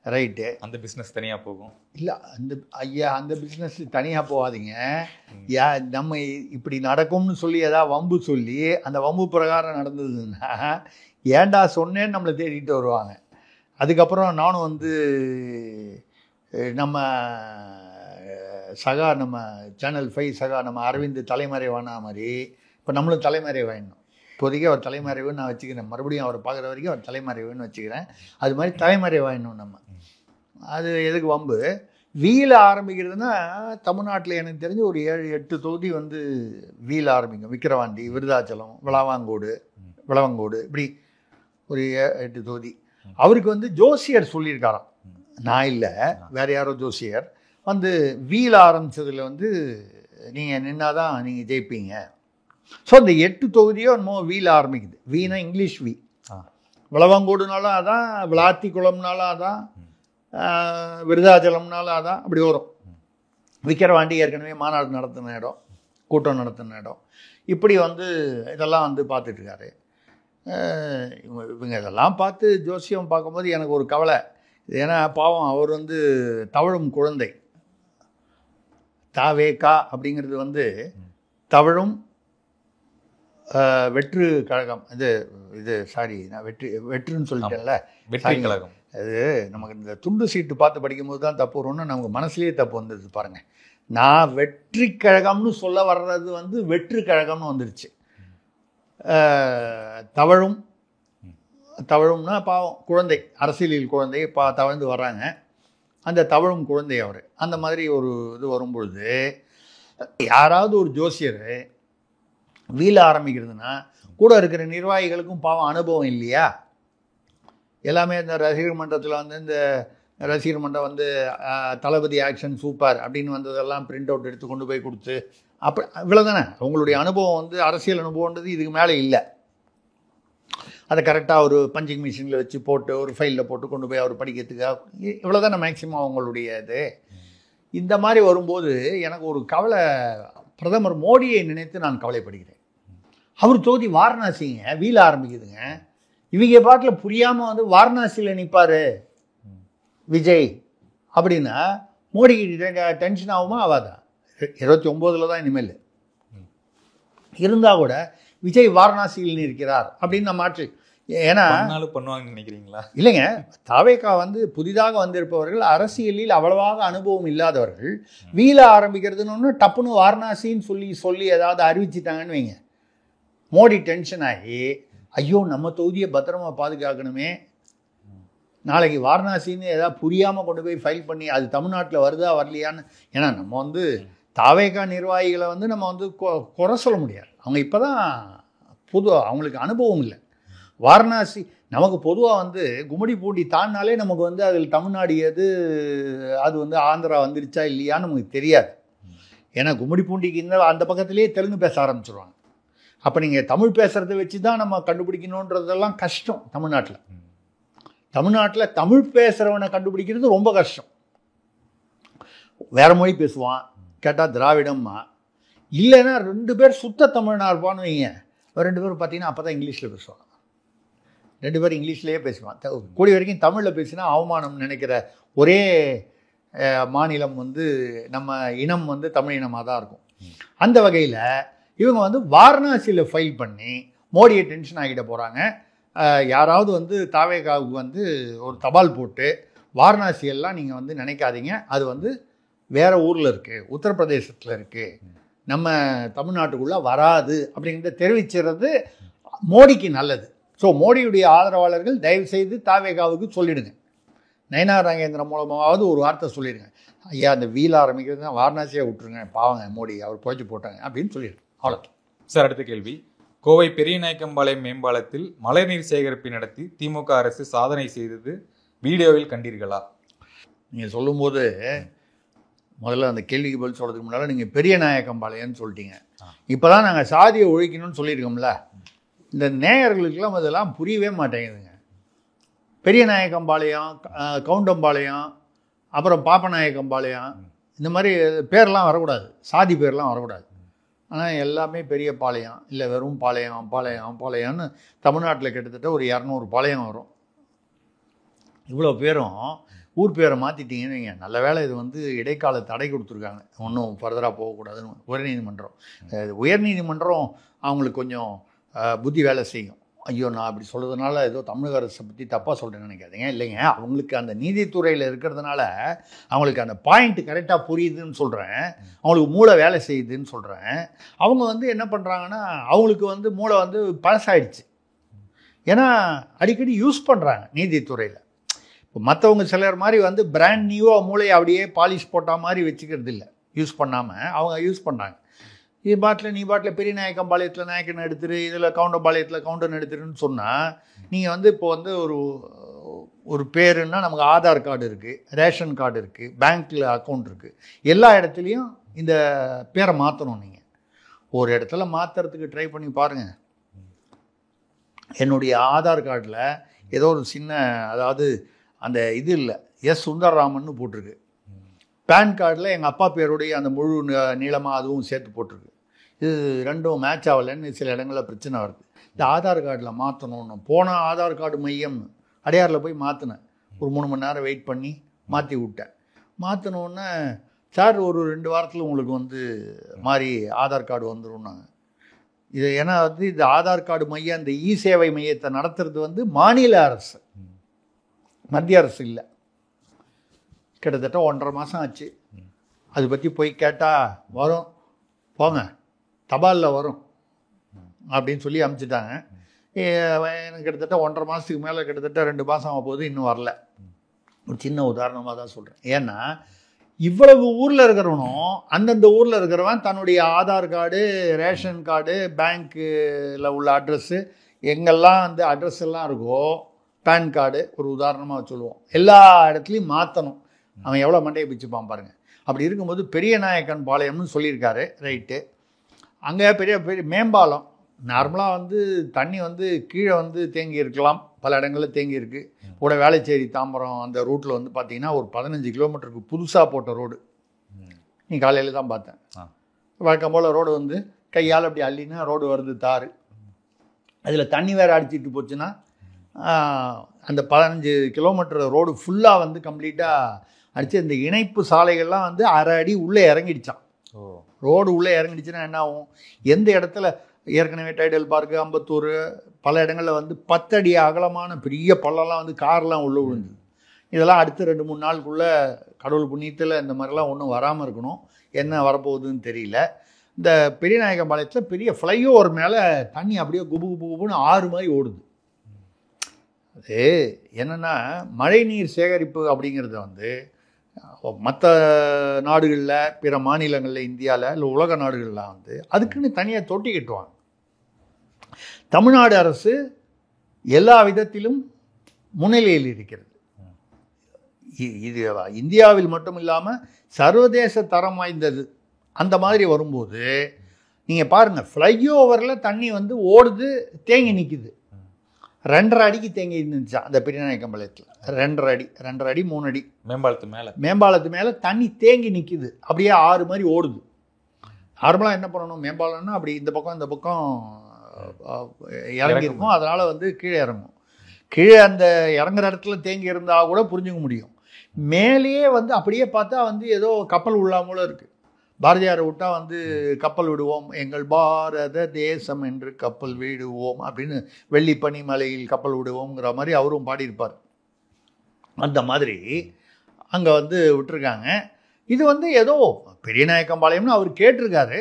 S3: ரைட்டு, அந்த பிஸ்னஸ் தனியாக போகும். இல்லை, அந்த பிஸ்னஸ் தனியாக போகாதீங்க. நம்ம இப்படி நடக்கும்னு சொல்லி ஏதாவது வம்பு சொல்லி அந்த வம்பு பிரகாரம் நடந்ததுன்னா ஏன்டா சொன்னேன்னு நம்மளை தேடிட்டு வருவாங்க. அதுக்கப்புறம் நானும் வந்து நம்ம நம்ம சேனல் 5 நம்ம அரவிந்த் தலைமறைவான மாதிரி இப்போ நம்மளும் தலைமறைவாயிடணும். இப்போதைக்கு அவர் தலைமறைவுன்னு நான் வச்சுக்கிறேன். மறுபடியும் அவரை பார்க்குற வரைக்கும் அவர் தலைமறைவுன்னு வச்சுக்கிறேன். அது மாதிரி தலைமறைவாயிடணும் நம்ம. அது எதுக்கு வம்பு? வீல ஆரம்பிக்கிறதுனா தமிழ்நாட்டில் எனக்கு தெரிஞ்சு ஒரு 7-8 தொகுதி வந்து வீல ஆரம்பிக்கும். விக்கிரவாண்டி, விருதாச்சலம், விளவங்கோடு இப்படி ஒரு 8 தொகுதி. அவருக்கு வந்து ஜோசியர் சொல்லியிருக்காராம், நான் இல்லை வேறு யாரோ ஜோசியர் வந்து வீல ஆரம்பித்ததில் வந்து நீங்கள் நின்னாதான் நீங்கள் ஜெயிப்பீங்க. ஸோ அந்த 8 தொகுதியோ என்னமோ வீல ஆரம்பிக்குது. வீணா இங்கிலீஷ் வீ. விளவங்கோடுனாலும் அதான், விளாத்தி குளம்னாலும் அதான், விருதாச்சலம்னாலும் அதான், அப்படி வரும். விக்கிரவாண்டி ஏற்கனவே மாநாடு நடத்தின இடம், கூட்டம் நடத்தின இடம். இப்படி வந்து இதெல்லாம் வந்து பார்த்துட்ருக்காரு. இவங்க இதெல்லாம் பார்த்து ஜோசியம் பார்க்கும்போது எனக்கு ஒரு கவலை. ஏன்னா பாவம் அவர் வந்து தவழும் குழந்தை. தவேகா அப்படிங்கிறது வந்து தவழும் வெற்று கழகம். நான் வெற்றுன்னு சொல்லிட்டேன்ல, வெற்றி கழகம். அது நமக்கு இந்த துண்டு சீட்டு பார்த்து படிக்கும்போது தான் தப்பு வரும்னு நமக்கு மனசுலேயே தப்பு வந்துடுது பாருங்கள். நான் வெற்றி கழகம்னு சொல்ல வர்றது வந்து வெற்று கழகம்னு வந்துடுச்சு. தவழும்னா பாவம் குழந்தை, அரசியலில் குழந்தை தவழ்ந்து வர்றாங்க. அந்த தவழும் குழந்தை அவர். அந்த மாதிரி ஒரு இது வரும்பொழுது யாராவது ஒரு ஜோசியர் வீல ஆரம்பிக்கிறதுனா கூட இருக்கிற நிர்வாகிகளுக்கும் பாவம் அனுபவம் இல்லையா? எல்லாமே இந்த ரசிகர் மன்றத்தில் வந்து இந்த ரசிகர் மன்றம் வந்து தளபதி ஆக்ஷன் சூப்பர் அப்படின்னு வந்ததெல்லாம் பிரிண்ட் அவுட் எடுத்து கொண்டு போய் கொடுத்து அப்போ இவ்வளோதானே உங்களுடைய அனுபவம் வந்து அரசியல் அனுபவன்றது இதுக்கு மேலே இல்லை. அதை கரெக்டாக ஒரு பஞ்சிங் மிஷினில் வச்சு போட்டு ஒரு ஃபைலில் போட்டு கொண்டு போய் அவர் படிக்கிறதுக்காக இவ்வளோ தானே மேக்சிமம் அவங்களுடைய இது. இந்த மாதிரி வரும்போது எனக்கு ஒரு கவலை, பிரதமர் மோடியை நினைத்து நான் கவலைப்படுகிறேன். அவர் தொகுதி வாரணாசிங்க, வீல ஆரம்பிக்குதுங்க. இவங்க பாட்டில் புரியாமல் வந்து வாரணாசியில் நிற்பார் விஜய் அப்படின்னா மோடிக்கு டென்ஷன் ஆகுமா ஆகாதா? 29 தான் இனிமேல் இருந்தால் கூட விஜய் வாரணாசியில் இருக்கிறார் அப்படின்னு நம்ம ஆட்சி ஏன்னா
S2: பண்ணுவாங்கன்னு நினைக்கிறீங்களா?
S3: இல்லைங்க, தாவேகா வந்து புதிதாக வந்திருப்பவர்கள், அரசியலில் அவ்வளவாக அனுபவம் இல்லாதவர்கள். வீல ஆரம்பிக்கிறதுன்னு ஒன்று டப்புன்னு வாரணாசின்னு சொல்லி ஏதாவது அறிவிச்சிட்டாங்கன்னு வைங்க, மோடி டென்ஷன் ஆகி ஐயோ நம்ம தொகுதியை பத்திரமா பாதுகாக்கணுமே, நாளைக்கு வாரணாசின்னு ஏதாவது புரியாமல் கொண்டு போய் ஃபைல் பண்ணி அது தமிழ்நாட்டில் வருதா வரலையான்னு. ஏன்னா நம்ம வந்து தாவேகா நிர்வாகிகளை வந்து நம்ம வந்து குறை சொல்ல முடியாது. அவங்க இப்போ தான் அவங்களுக்கு அனுபவம் இல்லை. வாரணாசி நமக்கு பொதுவாக வந்து கும்மிடிப்பூண்டி தாண்டினாலே நமக்கு வந்து அதில் தமிழ்நாடு எது, அது வந்து ஆந்திரா வந்துருச்சா இல்லையான்னு நமக்கு தெரியாது. ஏன்னா கும்மிடிப்பூண்டிக்கு அந்த பக்கத்துலேயே தெலுங்கு பேச ஆரம்பிச்சிருவாங்க. அப்போ நீங்கள் தமிழ் பேசுகிறத வச்சு தான் நம்ம கண்டுபிடிக்கணுன்றதெல்லாம் கஷ்டம். தமிழ்நாட்டில் தமிழ் பேசுகிறவனை கண்டுபிடிக்கிறது ரொம்ப கஷ்டம். வேறு மொழி பேசுவான், கேட்டால் திராவிடம்மா, இல்லைன்னா 2 பேர் சுத்த தமிழ்னா இருப்பான்னு வைங்க, 2 பேர் பார்த்தீங்கன்னா அப்போ தான் இங்கிலீஷில் பேசுவாங்க. 2 பேர் இங்கிலீஷ்லேயே பேசுவான். கூடிய வரைக்கும் தமிழில் பேசினா அவமானம் நினைக்கிற ஒரே மாநிலம் வந்து நம்ம இனம் வந்து தமிழ் இனமாக தான் இருக்கும். அந்த வகையில் இவங்க வந்து வாரணாசியில் ஃபைல் பண்ணி மோடியை டென்ஷன் ஆகிட போகிறாங்க. யாராவது வந்து தாவேகாவுக்கு வந்து ஒரு தபால் போட்டு வாரணாசியெல்லாம் நீங்கள் வந்து நினைக்காதீங்க, அது வந்து வேறு ஊரில் இருக்குது, உத்தரப்பிரதேசத்தில் இருக்குது, நம்ம தமிழ்நாட்டுக்குள்ளே வராது அப்படிங்கிறத தெரிவிச்சுறது மோடிக்கு நல்லது. ஸோ மோடியுடைய ஆதரவாளர்கள் தயவுசெய்து தாவேகாவுக்கு சொல்லிவிடுங்க, நயனா நாகேந்திரன் மூலமாவது ஒரு வார்த்தை சொல்லிடுங்க, ஐயா அந்த வீல ஆரம்பிக்கிறது தான் வாரணாசியாக விட்டுருங்க, பாவங்க மோடி அவர் போய்ச்சி போட்டாங்க அப்படின்னு சொல்லிடுங்க. அவ்வளோ
S2: சார். அடுத்த கேள்வி, கோவை பெரியநாயக்கம்பாளையம் மேம்பாலத்தில் மழைநீர் சேகரிப்பு நடத்தி திமுக அரசு சாதனை செய்தது வீடியோவில் கண்டீர்களா?
S3: நீங்கள் சொல்லும்போது முதல்ல அந்த கேள்விக்கு பதில் சொல்கிறதுக்கு முன்னால் நீங்கள் பெரியநாயக்கம்பாளையம்னு சொல்லிட்டீங்க. இப்போ தான் நாங்கள் சாதியை ஒழிக்கணும்னு சொல்லியிருக்கோம்ல, இந்த நேயர்களுக்கெல்லாம் அதெல்லாம் புரியவே மாட்டேங்குதுங்க. பெரியநாயக்கம்பாளையம், கவுண்டம்பாளையம், அப்புறம் பாப்பநாயக்கம்பாளையம், இந்த மாதிரி பேர்லாம் வரக்கூடாது, சாதி பேர்லாம் வரக்கூடாது. ஆனால் எல்லாமே பெரிய பாளையம், இல்லை வெறும் பாளையம்னு தமிழ்நாட்டில் கிட்டத்தட்ட ஒரு 200 பாளையம் வரும். இவ்வளோ பேரும் ஊர் பேரை மாற்றிட்டீங்கன்னு வைங்க. நல்ல வேளை இது வந்து இடைக்கால தடை கொடுத்துருக்காங்க, ஒன்றும் ஃபர்தராக போகக்கூடாதுன்னு உயர்நீதிமன்றம். உயர்நீதிமன்றம் அவங்களுக்கு கொஞ்சம் புத்தி வேலை செய்யும். ஐயோ நான் அப்படி சொல்கிறதுனால ஏதோ தமிழக அரசை பற்றி தப்பாக சொல்கிறேன்னு நினைக்காதீங்க. இல்லைங்க, அவங்களுக்கு அந்த நீதித்துறையில் இருக்கிறதுனால அவங்களுக்கு அந்த பாயிண்ட் கரெக்டாக புரியுதுன்னு சொல்கிறேன், அவங்களுக்கு மூளை வேலை செய்யுதுன்னு சொல்கிறேன். அவங்க வந்து என்ன பண்ணுறாங்கன்னா, அவங்களுக்கு வந்து மூளை வந்து பழசாயிடுச்சு. ஏன்னா அடிக்கடி யூஸ் பண்ணுறாங்க நீதித்துறையில். இப்போ மற்றவங்க சிலர் மாதிரி வந்து பிராண்ட் நியூவாக மூளையை அப்படியே பாலிஷ் போட்டால் மாதிரி வச்சுக்கிறது இல்லை, யூஸ் பண்ணாமல் அவங்க யூஸ் பண்ணுறாங்க. இது நீ பாட்டில் பெரியநாயக்கம்பாளையத்தில் நாயக்கன் எடுத்துரு, இதில் கவுண்டம்பாளையத்தில் கவுண்டன் எடுத்துருன்னு சொன்னால், நீங்கள் வந்து இப்போ வந்து ஒரு பேருன்னா நமக்கு ஆதார் கார்டு இருக்குது, ரேஷன் கார்டு இருக்குது, பேங்க்கில் அக்கௌண்ட் இருக்குது, எல்லா இடத்துலையும் இந்த பேரை மாற்றணும். நீங்கள் ஒரு இடத்துல மாற்றுறதுக்கு ட்ரை பண்ணி பாருங்கள். என்னுடைய ஆதார் கார்டில் ஏதோ ஒரு சின்ன, அதாவது அந்த இது இல்லை, சுந்தரராமன் போட்டிருக்கு. பேன் கார்டில் எங்கள் அப்பா பேருடைய அந்த முழு நீளமாக அதுவும் சேர்த்து போட்டிருக்கு. இது ரெண்டும் மேட்ச் ஆகலைன்னு சில இடங்களில் பிரச்சனை வருது. இந்த ஆதார் கார்டில் மாற்றணும்னு போன ஆதார் கார்டு மையம்னு அடையாரில் போய் மாற்றினேன். ஒரு 3 மணி நேரம் வெயிட் பண்ணி மாற்றி விட்டேன். மாற்றினோன்னே சார் ஒரு 2 வாரத்தில் உங்களுக்கு வந்து மாதிரி ஆதார் கார்டு வந்துடும்னாங்க. இது ஏன்னா வந்து இந்த ஆதார் கார்டு மையம், இந்த இ சேவை மையத்தை நடத்துறது வந்து மாநில அரசு, மத்திய அரசு இல்லை. கிட்டத்தட்ட 1.5 மாதம் ஆச்சு. அதை பற்றி போய் கேட்டால் வரும், போங்க தபாலில் வரும் அப்படின்னு சொல்லி அனுப்பிச்சிட்டாங்க. எனக்கு கிட்டத்தட்ட 1.5 மாதத்துக்கு மேலே, கிட்டத்தட்ட 2 மாதம் ஆக போகுது, இன்னும் வரல. ஒரு சின்ன உதாரணமாக தான் சொல்கிறேன். ஏன்னா இவ்வளவு ஊரில் இருக்கிறவனும் அந்தந்த ஊரில் இருக்கிறவன் தன்னுடைய ஆதார் கார்டு, ரேஷன் கார்டு, பேங்க்கில் உள்ள அட்ரஸ்ஸு, எங்கெல்லாம் அந்த அட்ரஸ் எல்லாம் இருக்கோ, பேன் கார்டு ஒரு உதாரணமாக சொல்லுவோம், எல்லா இடத்துலையும் மாற்றணும். அவன் எவ்வளோ மண்டையை பிச்சுப்பான் பாருங்கள். அப்படி இருக்கும்போது பெரியநாயக்கன் பாளையம்னு சொல்லியிருக்காரு, ரைட்டு. அங்கே பெரிய பெரிய மேம்பாலம். நார்மலாக வந்து தண்ணி வந்து கீழே வந்து தேங்கி இருக்கலாம், பல இடங்களில் தேங்கி இருக்கு. கூட வேளச்சேரி தாம்பரம் அந்த ரூட்டில் வந்து பார்த்தீங்கன்னா ஒரு 15 கிலோமீட்டருக்கு புதுசாக போட்ட ரோடு. நீ காலையில் தான் பார்த்தேன். வழக்கம் போல் ரோடு வந்து கையால் அப்படி அள்ளினா ரோடு வருது தார். அதில் தண்ணி வேறு அடிச்சிட்டு போச்சுன்னா அந்த 15 கிலோமீட்டர் ரோடு ஃபுல்லாக வந்து கம்ப்ளீட்டாக அடித்து இந்த இணைப்பு சாலைகள்லாம் வந்து அரை அடி உள்ளே இறங்கிடுச்சான். ரோடு உள்ளே இறங்கிடுச்சுன்னா என்ன ஆகும்? எந்த இடத்துல ஏற்கனவே டைடல் பார்க்கு, அம்பத்தூர், பல இடங்களில் வந்து 10 அடி அகலமான பெரிய பள்ளம்லாம் வந்து கார்லாம் உள்ளே விழுந்துது. இதெல்லாம் அடுத்து 2-3 நாளுக்குள்ளே கடவுள் புண்ணியத்தில் இந்த மாதிரிலாம் ஒன்றும் வராமல் இருக்கணும். என்ன வரப்போகுதுன்னு தெரியல. இந்த பெரியநாயக்கம்பாளையத்தில் பெரிய ஃப்ளைஓவர் மேலே தண்ணி அப்படியே குபு குபு குபுன்னு ஆறு மாதிரி ஓடுது. அது என்னென்னா மழைநீர் சேகரிப்பு அப்படிங்கிறது வந்து மற்ற நாடுகளில், பிற மாநிலங்களில், இந்தியாவில் இல்லை உலக நாடுகளில் வந்து அதுக்குன்னு தனியாக தொட்டி கட்டுவாங்க. தமிழ்நாடு அரசு எல்லா விதத்திலும் முன்னிலையில் இருக்கிறது. இது இந்தியாவில் மட்டும் இல்லாமல் சர்வதேச தரம் வாய்ந்தது. அந்த மாதிரி வரும்போது நீங்கள் பாருங்கள், ஃப்ளைஓவரில் தண்ணி வந்து ஓடுது, தேங்கி நிற்கிது. 2.5 அடிக்கு தேங்கி இருந்துச்சா அந்த பெரியநாயக்கம்பாளையத்தில். 2.5 அடி 3 அடி மேம்பாலத்து மேலே தண்ணி தேங்கி நிற்கிது. அப்படியே ஆறு மாதிரி ஓடுது. நார்மலாக என்ன பண்ணணும், மேம்பாலம்னா அப்படி இந்த பக்கம் இறங்கியிருக்கும். அதனால் வந்து கீழே இறங்கும். கீழே அந்த இறங்குற இடத்துல தேங்கி இருந்தால் கூட புரிஞ்சுக்க முடியும். மேலேயே வந்து அப்படியே பார்த்தா வந்து ஏதோ கப்பல் விழாமல இருக்குது. பாரதியாரை விட்டா வந்து கப்பல் விடுவோம், எங்கள் பாரத தேசம் என்று கப்பல் விடுவோம் அப்படின்னு, வெள்ளி பனிமலையில் கப்பல் விடுவோங்கிற மாதிரி அவரும் பாடியிருப்பார். அந்த மாதிரி அங்கே வந்து விட்டுருக்காங்க. இது வந்து ஏதோ பெரியநாயக்கம்பாளையம்னு அவர் கேட்டிருக்காரு.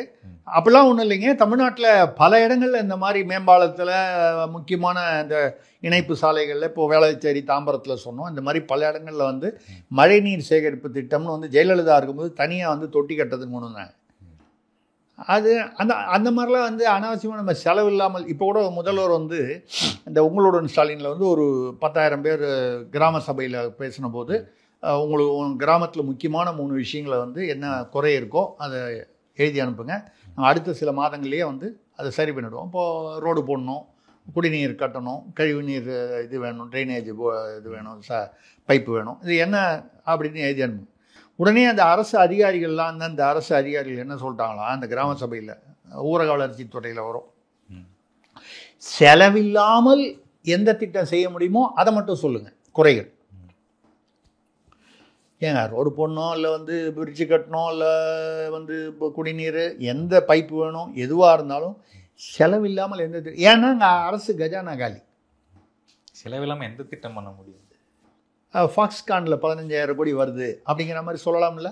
S3: அப்படிலாம் ஒன்றும் இல்லைங்க. தமிழ்நாட்டில் பல இடங்களில் இந்த மாதிரி மேம்பாலத்தில், முக்கியமான இந்த இணைப்பு சாலைகளில், இப்போது வேளச்சேரி தாம்பரத்தில் சொன்னோம், இந்த மாதிரி பல இடங்களில் வந்து மழைநீர் சேகரிப்பு திட்டம்னு வந்து ஜெயலலிதா இருக்கும்போது தனியாக வந்து தொட்டி கட்டுறதுன்னு கொண்டு வந்தாங்க. அது அந்த மாதிரிலாம் வந்து அனாவசியமாக நம்ம செலவு இல்லாமல், இப்போ கூட முதல்வர் வந்து இந்த உங்களுடன் ஸ்டாலினில் வந்து ஒரு 10,000 பேர் கிராம சபையில் பேசின போது, உங்களுக்கு கிராமத்தில் முக்கியமான 3 விஷயங்களை வந்து என்ன குறை இருக்கோ அதை எழுதி அனுப்புங்க, நாங்கள் அடுத்த சில மாதங்கள்லேயே வந்து அதை சரி பண்ணிவிடுவோம். இப்போது ரோடு போடணும், குடிநீர் கட்டணும், கழிவு நீர் இது வேணும், ட்ரைனேஜ் இது வேணும், பைப்பு வேணும், இது என்ன அப்படின்னு எழுதி அனுப்புங்க. உடனே அந்த அரசு அதிகாரிகள்லாம் அந்த அரசு அதிகாரிகள் என்ன சொல்லிட்டாங்களா, அந்த கிராம சபையில் ஊரக வளர்ச்சி துறையில் வரும், செலவில்லாமல் எந்த திட்டம் செய்ய முடியுமோ அதை மட்டும் சொல்லுங்கள், குறைகள். ஏங்க ரோடு போடணும், இல்லை வந்து பிரிட்ஜு கட்டணும், இல்லை வந்து இப்போ குடிநீர், எந்த பைப்பு வேணும், எதுவாக இருந்தாலும் செலவில்லாமல் எந்த திட்டம். ஏன்னா அங்கே அரசு கஜானா காலி,
S2: செலவில்லாமல் எந்த திட்டம் பண்ண முடியும்.
S3: ஃபாக்ஸ்கானில் 15,000 கோடி வருது அப்படிங்கிற மாதிரி சொல்லலாம்ல,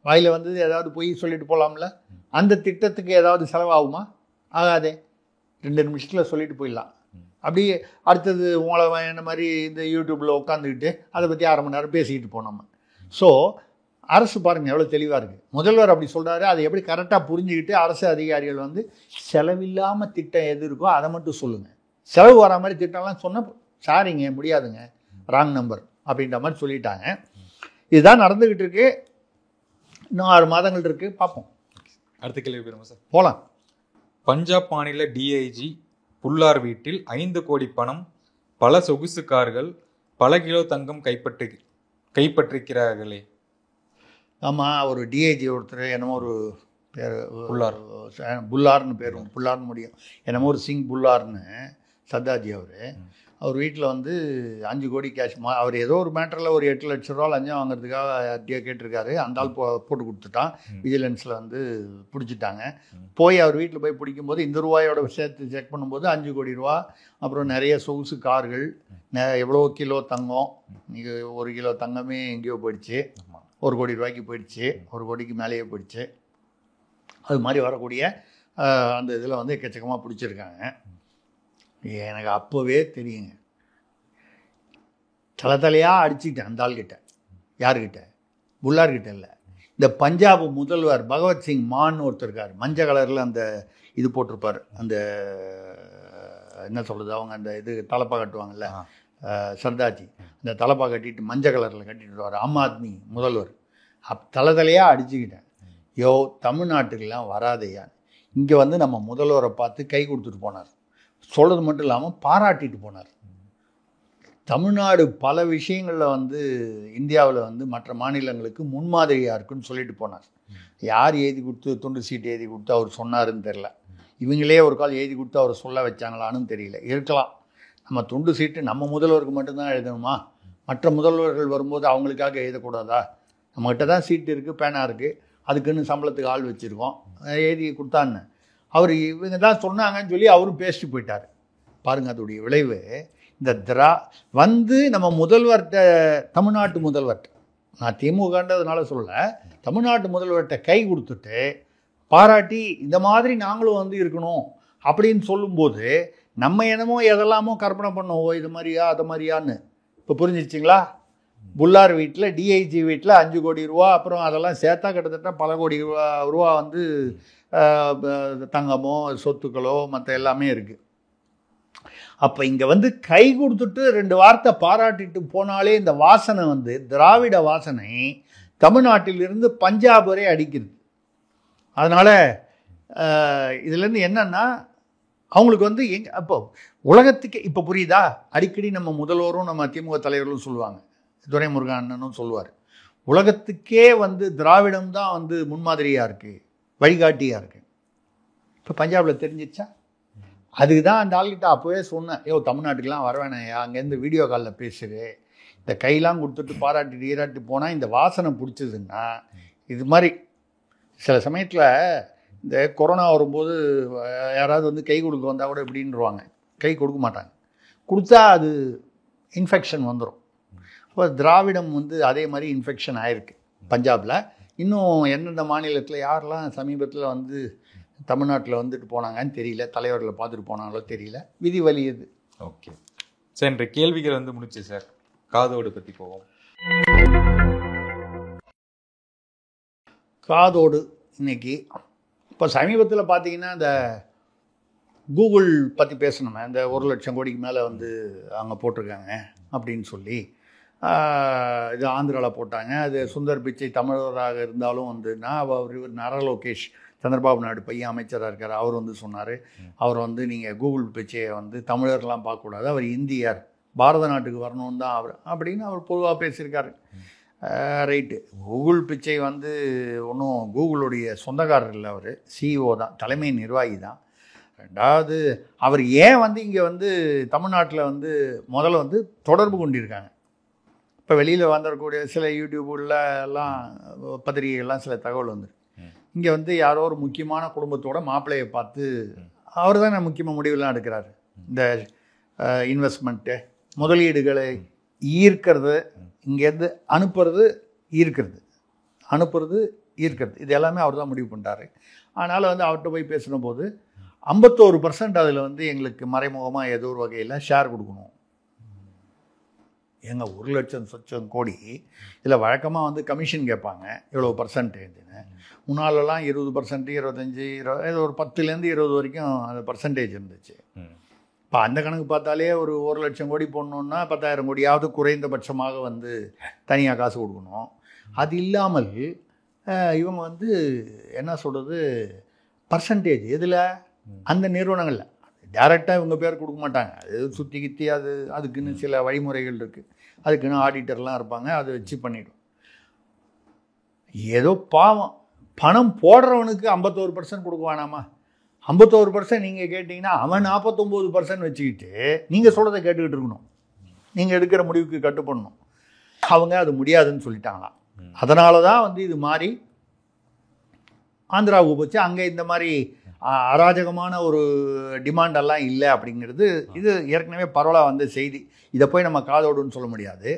S3: வாயில் வந்து ஏதாவது போய் சொல்லிட்டு போகலாம்ல. அந்த திட்டத்துக்கு ஏதாவது செலவாகுமா? ஆகாதே, 2 நிமிஷத்தில் சொல்லிட்டு போயிடலாம். அப்படி அடுத்தது உங்களை என்ன மாதிரி இந்த யூடியூப்பில் உட்காந்துக்கிட்டு அதை பற்றி 1/2 மணி நேரம் பேசிக்கிட்டு போனோம். ஸோ அரசு பாருங்கள் எவ்வளோ தெளிவாக இருக்குது. முதல்வர் அப்படி சொல்கிறாரு, அதை எப்படி கரெக்டாக புரிஞ்சுக்கிட்டு அரசு அதிகாரிகள் வந்து செலவில்லாமல் திட்டம் எது இருக்கோ அதை மட்டும் சொல்லுங்கள். செலவு வர மாதிரி திட்டம்லாம் சொன்னால் சாரிங்க முடியாதுங்க, ராங் நம்பர் அப்படின்ற மாதிரி சொல்லிட்டாங்க. இதுதான் நடந்துக்கிட்டு இருக்கு. இன்னும் 6 மாதங்கள் இருக்குது, பார்ப்போம்.
S2: அடுத்த கேள்வி போயிருமா சார்?
S3: போகலாம்.
S2: பஞ்சாப் மாநில டிஐஜி புல்லார் வீட்டில் 5 கோடி பணம், பல சொகுசு கார்கள், பல கிலோ தங்கம் கைப்பற்றிருக்கிறார்களே.
S3: ஆமாம், ஒரு டிஐஜி ஒருத்தர் என்னமோ ஒரு பேர் புல்லார்னு பேரும், புல்லார்னு முடியும், என்னமோ ஒரு சிங் புல்லார்னு, சர்தார்ஜி அவர் வீட்டில் வந்து 5 கோடி கேஷ், அவர் ஏதோ ஒரு மேட்டரில் ஒரு 8 லட்ச ரூபா லஞ்சம் வாங்குறதுக்காக யார்கிட்டயோ கேட்டிருக்காரு. அந்த ஆள் போட்டு கொடுத்துட்டான். விஜிலன்ஸில் வந்து பிடிச்சிட்டாங்க. போய் அவர் வீட்டில் போய் பிடிக்கும்போது இந்த ரூபாயோட சேர்த்து செக் பண்ணும்போது 5 கோடி ரூபா, அப்புறம் நிறைய சொகுசு கார்கள், எவ்வளோ கிலோ தங்கம், நீங்கள் 1 கிலோ தங்கமே எங்கேயோ போயிடுச்சு, 1 கோடி ரூபாய்க்கு போயிடுச்சு, 1 கோடிக்கு மேலேயே போயிடுச்சு. அது மாதிரி வரக்கூடிய அந்த இதில் வந்து எக்கச்சக்கமாக பிடிச்சிருக்காங்க. எனக்கு அப்போவே தெரியுங்க, தலையாக அடிச்சுக்கிட்டேன் அந்த ஆள்கிட்ட. யார்கிட்ட? புல்லார்கிட்ட இல்லை, இந்த பஞ்சாப் முதல்வர் பகவத்சிங் மான் ஒருத்தர் இருக்கார், மஞ்சள் கலரில் அந்த இது போட்டிருப்பார், அந்த என்ன சொல்கிறது, அவங்க அந்த இது தலப்பா கட்டுவாங்கல்ல சர்தார்ஜி, அந்த தலப்பா கட்டிட்டு மஞ்சள் கலரில் கட்டிட்டு வருவார், ஆம் ஆத்மி முதல்வர். தலையாக அடிச்சுக்கிட்டேன். யோ தமிழ்நாட்டுக்கெல்லாம் வராதையா, இங்கே வந்து நம்ம முதல்வரை பார்த்து கை கொடுத்துட்டு போனார். சொல்கிறது மட்டும் இல்லாமல் பாராட்டிட்டு போனார். தமிழ்நாடு பல விஷயங்களில் வந்து இந்தியாவில் வந்து மற்ற மாநிலங்களுக்கு முன்மாதிரியாக இருக்குன்னு சொல்லிட்டு போனார். யார் எழுதி கொடுத்து துண்டு சீட்டு எழுதி கொடுத்து அவர் சொன்னாருன்னு தெரில. இவங்களே ஒரு கால் எழுதி கொடுத்து அவர் சொல்ல வச்சாங்களான்னு தெரியல. இருக்கலாம். நம்ம துண்டு சீட்டு நம்ம முதல்வருக்கு மட்டும்தான் எழுதணுமா? மற்ற முதல்வர்கள் வரும்போது அவங்களுக்காக எழுதக்கூடாதா? நம்மகிட்ட தான் சீட்டு இருக்குது, பேனா இருக்குது, அதுக்குன்னு சம்பளத்துக்கு ஆள் வச்சுருக்கோம், எழுதி கொடுத்தான்னு அவர் இவங்க தான் சொன்னாங்கன்னு சொல்லி அவரும் பேசிட்டு போயிட்டார். பாருங்கள் அதோடைய விளைவு. இந்த வந்து நம்ம முதல்வர்கிட்ட, தமிழ்நாட்டு முதல்வர்கிட்ட, நான் திமுகன்றதுனால சொல்லலை, தமிழ்நாட்டு முதல்வர்கிட்ட கை கொடுத்துட்டு பாராட்டி இந்த மாதிரி நாங்களும் வந்து இருக்கணும் அப்படின்னு சொல்லும்போது நம்ம என்னமோ எதெல்லாமோ கற்பனை பண்ணோம், ஓ இது மாதிரியா அது மாதிரியான்னு. இப்போ புரிஞ்சிச்சிங்களா? புல்லார் வீட்டில் டிஐஜி வீட்டில் 5 கோடி ரூபா, அப்புறம் அதெல்லாம் சேர்த்தா கிட்டத்தட்ட பல கோடி ரூபா வந்து தங்கமோ சொத்துக்களோ மற்ற எல்லாமே இருக்குது. அப்போ இங்கே வந்து கை கொடுத்துட்டு 2 வார்த்தை பாராட்டிட்டு போனாலே இந்த வாசனை வந்து திராவிட வாசனை தமிழ்நாட்டிலிருந்து பஞ்சாப் வரை அடிக்கிறது. அதனால் இதுலேருந்து என்னன்னா அவங்களுக்கு வந்து அப்போ உலகத்துக்கே இப்போ புரியுதா? அடிக்கடி நம்ம முதல்வரும் நம்ம திமுக தலைவர்களும் சொல்லுவாங்க, துரைமுருகன் அண்ணனும் சொல்லுவார், உலகத்துக்கே வந்து திராவிடம் தான் வந்து முன்மாதிரியாக இருக்குது, வழிகாட்டியாக இருக்குது. இப்போ பஞ்சாபில் தெரிஞ்சிச்சா? அதுக்கு தான் அந்த ஆள்கிட்ட அப்போவே சொன்னேன், தமிழ்நாட்டுக்கெலாம் வரவேணாயா, அங்கேருந்து வீடியோ காலில் பேசுது, இந்த கையெல்லாம் கொடுத்துட்டு பாராட்டி ஈராட்டி போனால் இந்த வாசனை பிடிச்சதுன்னா இது மாதிரி. சில சமயத்தில் இந்த கொரோனா வரும்போது யாராவது வந்து கை கொடுக்க வந்தால் கூட எப்படின்னுருவாங்க, கை கொடுக்க மாட்டாங்க, கொடுத்தா அது இன்ஃபெக்ஷன் வந்துடும். அப்போ திராவிடம் வந்து அதே மாதிரி இன்ஃபெக்ஷன் ஆகிருக்கு பஞ்சாபில். இன்னும் எந்தெந்த மாநிலத்தில் யாரெல்லாம் சமீபத்தில் வந்து தமிழ்நாட்டில் வந்துட்டு போனாங்கன்னு தெரியல, தலைவர்களை பார்த்துட்டு போனாங்களோ தெரியல, விதி வலியது.
S2: ஓகே சார், இன்றைய கேள்விகள் வந்து முடிச்சு சார், காதோடு பற்றி போவோம்.
S3: காதோடு இன்னைக்கு இப்போ சமீபத்தில் பார்த்தீங்கன்னா இந்த கூகுள் பற்றி பேசணுமே, இந்த 1,00,000 கோடிக்கு மேலே வந்து அவங்க போட்டிருக்காங்க அப்படின்னு சொல்லி இது ஆந்திராவில் போட்டாங்க. அது சுந்தர் பிச்சை தமிழராக இருந்தாலும் வந்து அவர் நாரா லோகேஷ் சந்திரபாபு நாயுடு பையன் அமைச்சராக இருக்கார், அவர் வந்து சொன்னார், அவர் வந்து நீங்கள் கூகுள் பிச்சையை வந்து தமிழர்லாம் பார்க்கக்கூடாது, அவர் இந்தியர், பாரத நாட்டுக்கு வரணும்னு தான் அவர் அப்படின்னு அவர் பொதுவாக பேசியிருக்காரு. ரைட்டு. கூகுள் பிச்சை வந்து ஒன்றும் கூகுளுடைய சொந்தக்காரர் இல்லை, அவர் சிஇஓ தான், தலைமை நிர்வாகி தான். ரெண்டாவது அவர் ஏன் வந்து இங்கே வந்து தமிழ்நாட்டில் வந்து முதல்ல வந்து தொடர்பு கொண்டிருக்காங்க. இப்போ வெளியில் வந்துடக்கூடிய சில யூடியூப்ல எல்லாம் பத்திரிகைகள்லாம் சில தகவல் வந்து இங்கே வந்து யாரோ ஒரு முக்கியமான குடும்பத்தோட மாப்பிள்ளையை பார்த்து அவர் தான் முக்கியமாக முடிவுலாம் எடுக்கிறாரு. இந்த இன்வெஸ்ட்மெண்ட்டு முதலீடுகளை ஈர்க்கிறது, இங்கேருந்து அனுப்புறது ஈர்க்கிறது, அனுப்புறது ஈர்க்கிறது, இது எல்லாமே அவர் தான் முடிவு பண்ணிட்டாரு. அதனால் வந்து அவர்கிட்ட போய் பேசின போது 51% அதில் வந்து எங்களுக்கு மறைமுகமாக ஏதோ ஒரு வகையில் ஷேர் கொடுக்கணும். எங்க 1,00,000 கோடி இதில் வழக்கமாக வந்து கமிஷன் கேட்பாங்க, இவ்வளோ பர்சன்டேஜ்னு. முன்னாலெல்லாம் 20%, 25, ஏதோ ஒரு 10லேருந்து 20 வரைக்கும் அந்த பர்சன்டேஜ் இருந்துச்சு. இப்போ அந்த கணக்கு பார்த்தாலே ஒரு 1,00,000 கோடி போடணுன்னா 10,000 கோடியாவது குறைந்தபட்சமாக வந்து தனியாக காசு கொடுக்கணும். அது இல்லாமல் இவங்க வந்து என்ன சொல்கிறது, பர்சன்டேஜ் இதில் அந்த நிறுவனங்களில் டைரெக்டாக இவங்க பேர் கொடுக்க மாட்டாங்க, அது சுற்றி கித்தி அதுக்குன்னு சில வழிமுறைகள் இருக்குது, அதுக்குன்னு ஆடிட்டர்லாம் இருப்பாங்க, அதை வச்சு பண்ணிவிடும். ஏதோ பாவம் பணம் போடுறவனுக்கு 51% கொடுக்க வேணாமா? 51% நீங்கள் கேட்டிங்கன்னா அவன் 49% வச்சுக்கிட்டு நீங்கள் சொல்கிறத கேட்டுக்கிட்டு இருக்கணும், நீங்கள் எடுக்கிற முடிவுக்கு கட்டுப்படணும். அவங்க அது முடியாதுன்னு சொல்லிட்டாங்களாம். அதனால தான் வந்து இது மாதிரி ஆந்திராவுக்கு போச்சு. அங்கே இந்த மாதிரி அராஜகமான ஒரு டிமாண்டெல்லாம் இல்லை அப்படிங்கிறது இது ஏற்கனவே பரவலாக வந்த செய்தி. இதை போய் நம்ம காதோடுன்னு சொல்ல முடியாது.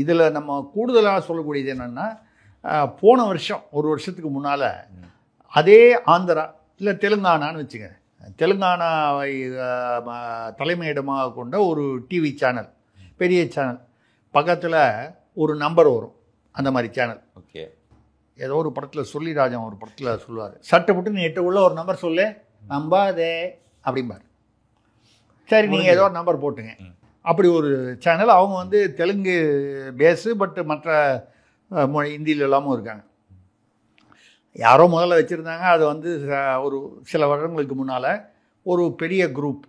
S3: இதில் நம்ம கூடுதலாக சொல்லக்கூடியது என்னென்னா, போன வருஷம் ஒரு வருஷத்துக்கு முன்னால் அதே ஆந்திரா இல்லை தெலுங்கானான்னு வச்சுங்க, தெலுங்கானாவை தலைமையிடமாக கொண்ட ஒரு டிவி சேனல், பெரிய சேனல், பக்கத்தில் ஒரு நம்பர் வரும், அந்த மாதிரி சேனல்.
S2: ஓகே.
S3: ஏதோ ஒரு படத்தில் சொல்லிராஜன் ஒரு படத்தில் சொல்லுவார், சட்டை போட்டு நீ 8 உள்ள ஒரு நம்பர் சொல்லு நம்பாதே அப்படிம்பார். சரி நீங்கள் ஏதோ ஒரு நம்பர் போட்டுங்க. அப்படி ஒரு சேனல். அவங்க வந்து தெலுங்கு பேஸு, பட் மற்ற மொழி இந்தியில் எல்லாமும் இருக்காங்க. யாரோ முதல்ல வச்சுருந்தாங்க. அது வந்து ஒரு சில வருடங்களுக்கு முன்னால் ஒரு பெரிய குரூப்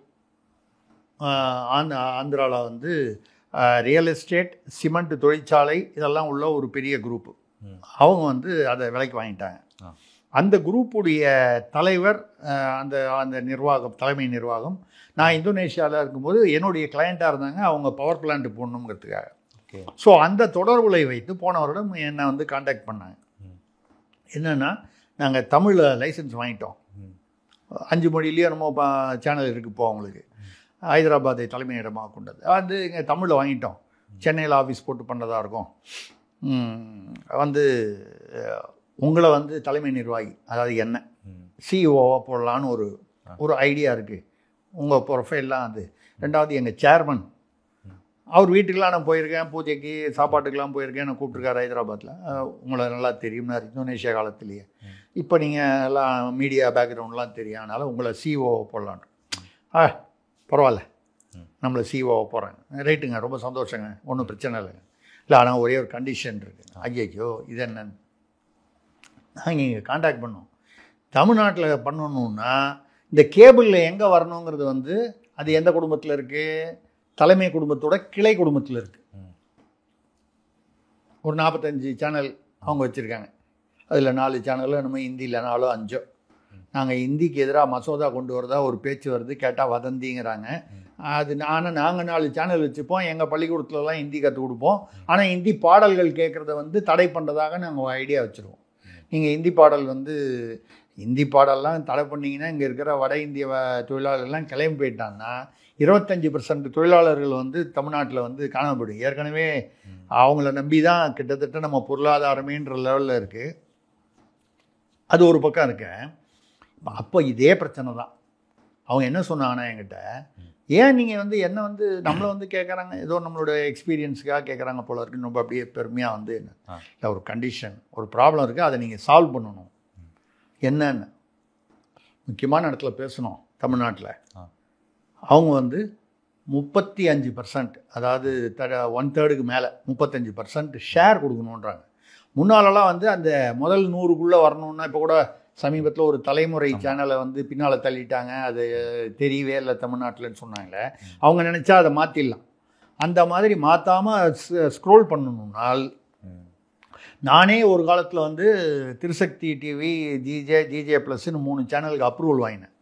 S3: ஆந்திராவில் வந்து ரியல் எஸ்டேட், சிமெண்ட் தொழிற்சாலை இதெல்லாம் உள்ள ஒரு பெரிய குரூப்பு. அவங்க வந்து அதை விலைக்கு வாங்கிட்டாங்க. அந்த குரூப்புடைய தலைவர், அந்த அந்த நிர்வாகம், தலைமை நிர்வாகம், நான் இந்தோனேஷியாவில் இருக்கும்போது என்னுடைய கிளையண்ட்டாக இருந்தாங்க. அவங்க பவர் பிளான்ட் போடணுங்கிறதுக்காக. ஸோ அந்த தொடர்புகளை வைத்து போன வருடம் என்னை வந்து காண்டாக்ட் பண்ணாங்க. என்னென்னா, நாங்கள் தமிழில் லைசன்ஸ் வாங்கிட்டோம், 5 மொழியிலேயே நம்ம சேனல் இருக்குது இப்போ அவங்களுக்கு, ஹைதராபாத்தை தலைமையிடமாக கொண்டது. வந்து இங்கே தமிழில் வாங்கிட்டோம், சென்னையில் ஆஃபீஸ் போட்டு பண்ணுறதா இருக்கும், வந்து உங்களை வந்து தலைமை நிர்வாகி, அதாவது என்ன சிஇஓவாக போடலான்னு ஒரு ஐடியா இருக்குது. உங்கள் ப்ரொஃபைல்லாம் அது. ரெண்டாவது எங்கள் சேர்மன், அவர் வீட்டுக்கெலாம் நான் போயிருக்கேன், பூஜைக்கு சாப்பாட்டுக்கெலாம் போயிருக்கேன், நான் கூப்பிட்ருக்காரு ஹைதராபாத்தில். உங்களை நல்லா தெரியும்னார் இந்தோனேஷியா காலத்துலேயே. இப்போ நீங்கள் எல்லாம் மீடியா பேக்ரவுண்ட்லாம் தெரியும், அதனால் உங்களை சிஓவை போடலான்னு. பரவாயில்ல, நம்மளை சிஓவை போகிறாங்க. ரைட்டுங்க, ரொம்ப சந்தோஷங்க, ஒன்றும் பிரச்சனை இல்லைங்க. இல்லை, ஆனால் ஒரே ஒரு கண்டிஷன் இருக்குது. ஐயோ, இது என்னன்னு நாங்கள் இங்கே காண்டாக்ட் பண்ணோம். தமிழ்நாட்டில் பண்ணணுன்னா இந்த கேபிளில் எங்கே வரணுங்கிறது வந்து அது எந்த குடும்பத்தில் இருக்குது? தலைமை குடும்பத்தோட கிளை குடும்பத்தில் இருக்குது. ஒரு 45 சேனல் அவங்க வச்சுருக்காங்க. அதில் 4 சேனலில் நம்ம ஹிந்தியில் 4 5. நாங்கள் ஹிந்திக்கு எதிராக மசோதா கொண்டு வரதா ஒரு பேச்சு வருது, கேட்டால் வதந்திங்கிறாங்க. அது ஆனால் நாங்கள் 4 சேனல் வச்சுப்போம், எங்கள் பள்ளிக்கூடத்துலலாம் ஹிந்தி கற்றுக் கொடுப்போம். ஆனால் ஹிந்தி பாடல்கள் கேட்குறத வந்து தடை பண்ணுறதாக நாங்கள் ஐடியா வச்சுருவோம். நீங்கள் ஹிந்தி பாடல் வந்து ஹிந்தி பாடல்லாம் தடை பண்ணிங்கன்னா இங்கே இருக்கிற வட இந்திய தொழிலாளர்கள்லாம் கிளம்பி போயிட்டாங்கன்னா 25% தொழிலாளர்கள் வந்து தமிழ்நாட்டில் வந்து காணாமல் போயிடும். ஏற்கனவே அவங்கள நம்பி தான் கிட்டத்தட்ட நம்ம பொருளாதாரமேன்ற லெவலில் இருக்குது. அது ஒரு பக்கம் இருக்கு. அப்போ இதே பிரச்சனை தான். அவங்க என்ன சொன்னாங்கன்னா என்கிட்ட, ஏன் நீங்கள் வந்து என்ன வந்து நம்மளை வந்து கேட்குறாங்க, ஏதோ நம்மளோட எக்ஸ்பீரியன்ஸுக்காக கேட்குறாங்க போல இருக்குன்னு ரொம்ப அப்படியே பெருமையாக வந்து இல்லை, ஒரு கண்டிஷன், ஒரு ப்ராப்ளம் இருக்குது, அதை நீங்கள் சால்வ் பண்ணணும். என்னன்னு முக்கியமான இடத்துல பேசணும். தமிழ்நாட்டில் அவங்க வந்து 35%, அதாவது 1/3 மேலே 35% ஷேர் கொடுக்கணுன்றாங்க. முன்னாலெல்லாம் வந்து அந்த முதல் 100க்குள்ளே வரணுன்னா, இப்போ கூட சமீபத்தில் ஒரு தலைமுறை சேனலை வந்து பின்னால் தள்ளிட்டாங்க, அது தெரியவே இல்லை தமிழ்நாட்டில்னு சொன்னாங்களே. அவங்க நினச்சா அதை மாற்றிடலாம். அந்த மாதிரி மாற்றாமல் ஸ்க்ரோல் பண்ணணும்னால், நானே ஒரு காலத்தில் வந்து திருசக்தி டிவி, ஜிஜே ப்ளஸ்ன்னு 3 சேனலுக்கு அப்ரூவல் வாங்கினேன்.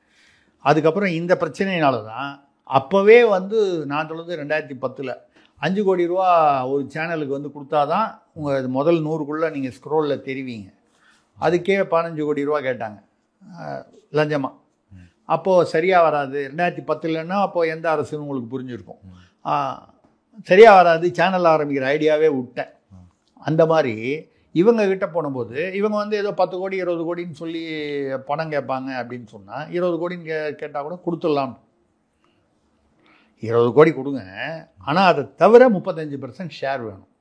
S3: அதுக்கப்புறம் இந்த பிரச்சனையினால தான் அப்போவே வந்து நான் சொல்கிறது 2010 5 கோடி ரூபா ஒரு சேனலுக்கு வந்து கொடுத்தா தான் உங்கள் முதல் 100க்குள்ளே நீங்கள் ஸ்க்ரோலில் தெரிவிங்க. அதுக்கே 15 கோடி ரூபா கேட்டாங்க லஞ்சமாக. அப்போது சரியாக வராது. 2010 அப்போது எந்த அரசுன்னு உங்களுக்கு புரிஞ்சிருக்கும். சரியாக வராது, சேனல் ஆரம்பிக்கிற ஐடியாவே விட்டேன். அந்த மாதிரி இவங்க கிட்ட போனபோது இவங்க வந்து ஏதோ 10 கோடி 20 கோடின்னு சொல்லி பணம் கேட்பாங்க. அப்படின்னு சொன்னால் 20 கோடின்னு கேட்டால் கூட கொடுத்துடலாம். 20 கோடி கொடுங்க, ஆனால் அதை தவிர 35% ஷேர் வேணும்.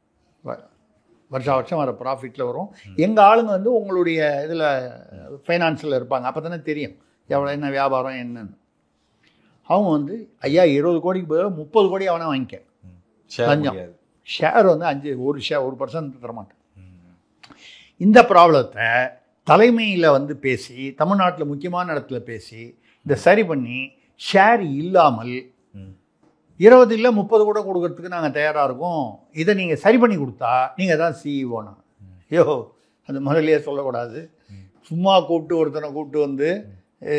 S3: வருஷம் வர ப்ராஃபிட்டில் வரும். எங்கள் ஆளுங்க வந்து உங்களுடைய இதில் ஃபைனான்ஸில் இருப்பாங்க, அப்போ தானே தெரியும் எவ்வளோ என்ன வியாபாரம் என்னன்னு. அவங்க வந்து ஐயா 20 கோடிக்கு பதிலாக 30 கோடி அவனை வாங்கிக்க லஞ்சம். ஷேர் வந்து 1% தரமாட்டேன். இந்த ப்ராப்ளத்தை தலைமையில் வந்து பேசி, தமிழ்நாட்டில் முக்கியமான இடத்துல பேசி இதை சரி பண்ணி, ஷேர் இல்லாமல் 20 இல்லை 30 கூட கொடுக்கறதுக்கு நாங்கள் தயாராக இருக்கோம். இதை நீங்கள் சரி பண்ணி கொடுத்தா நீங்கள் தான் சிஇஓனா. ஐயோ, அது முதல்லையே சொல்லக்கூடாது. சும்மா ஒருத்தனை கூப்பிட்டு வந்து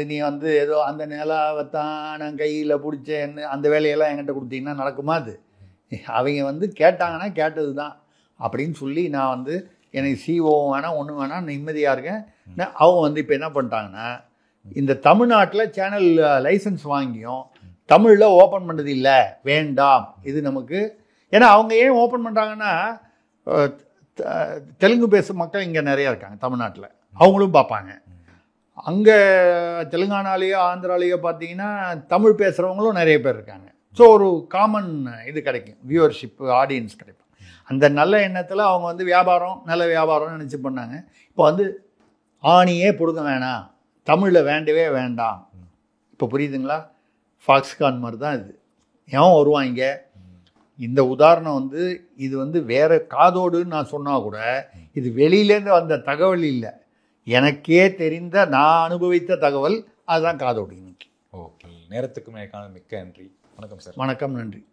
S3: நீ வந்து ஏதோ அந்த நிலாவைத்தான் நான் கையில் பிடிச்சேன்னு அந்த வேலையெல்லாம் என்கிட்ட கொடுத்தீங்கன்னா நடக்குமா? அது அவங்க வந்து கேட்டாங்கன்னா கேட்டது தான் அப்படின்னு சொல்லி நான் வந்து எனக்கு சிஓவும் வேணாம், ஒன்றும் வேணாம், நிம்மதியாக இருக்கேன். அவங்க வந்து இப்போ என்ன பண்ணிட்டாங்கன்னா, இந்த தமிழ்நாட்டில் சேனல் லைசன்ஸ் வாங்கியும் தமிழில் ஓப்பன் பண்ணுறது இல்லை, வேண்டாம் இது நமக்கு. ஏன்னா அவங்க ஏன் ஓப்பன் பண்ணுறாங்கன்னா, தெலுங்கு பேசும் மக்கள் இங்கே நிறையா இருக்காங்க தமிழ்நாட்டில், அவங்களும் பார்ப்பாங்க. அங்கே தெலுங்கானாலேயோ ஆந்திராலேயோ பார்த்தீங்கன்னா தமிழ் பேசுகிறவங்களும் நிறைய பேர் இருக்காங்க. ஸோ ஒரு காமன் இது கிடைக்கும், வியூவர்ஷிப்பு, ஆடியன்ஸ் கிடைக்கும். அந்த நல்ல எண்ணத்தில் அவங்க வந்து நல்ல வியாபாரம்னு நினச்சி பண்ணாங்க. இப்போ வந்து ஆணியே பிடுங்க வேணாம், தமிழில் வேண்டவே வேண்டாம். இப்போ புரியுதுங்களா? ஃபாக்ஸ்கான் மாதிரி தான் இது. ஏன் வருவாங்க? இந்த உதாரணம் வந்து இது வந்து வேறு காதோடுன்னு நான் சொன்னால் கூட இது வெளியிலேருந்து வந்த தகவல் இல்லை. எனக்கே தெரிந்த நான் அனுபவித்த தகவல் அதுதான் காதோடு இன்னைக்கு.
S2: ஓகே, நேரத்துக்கு மேற்கான மிக்க நன்றி. வணக்கம் சார்.
S3: வணக்கம், நன்றி.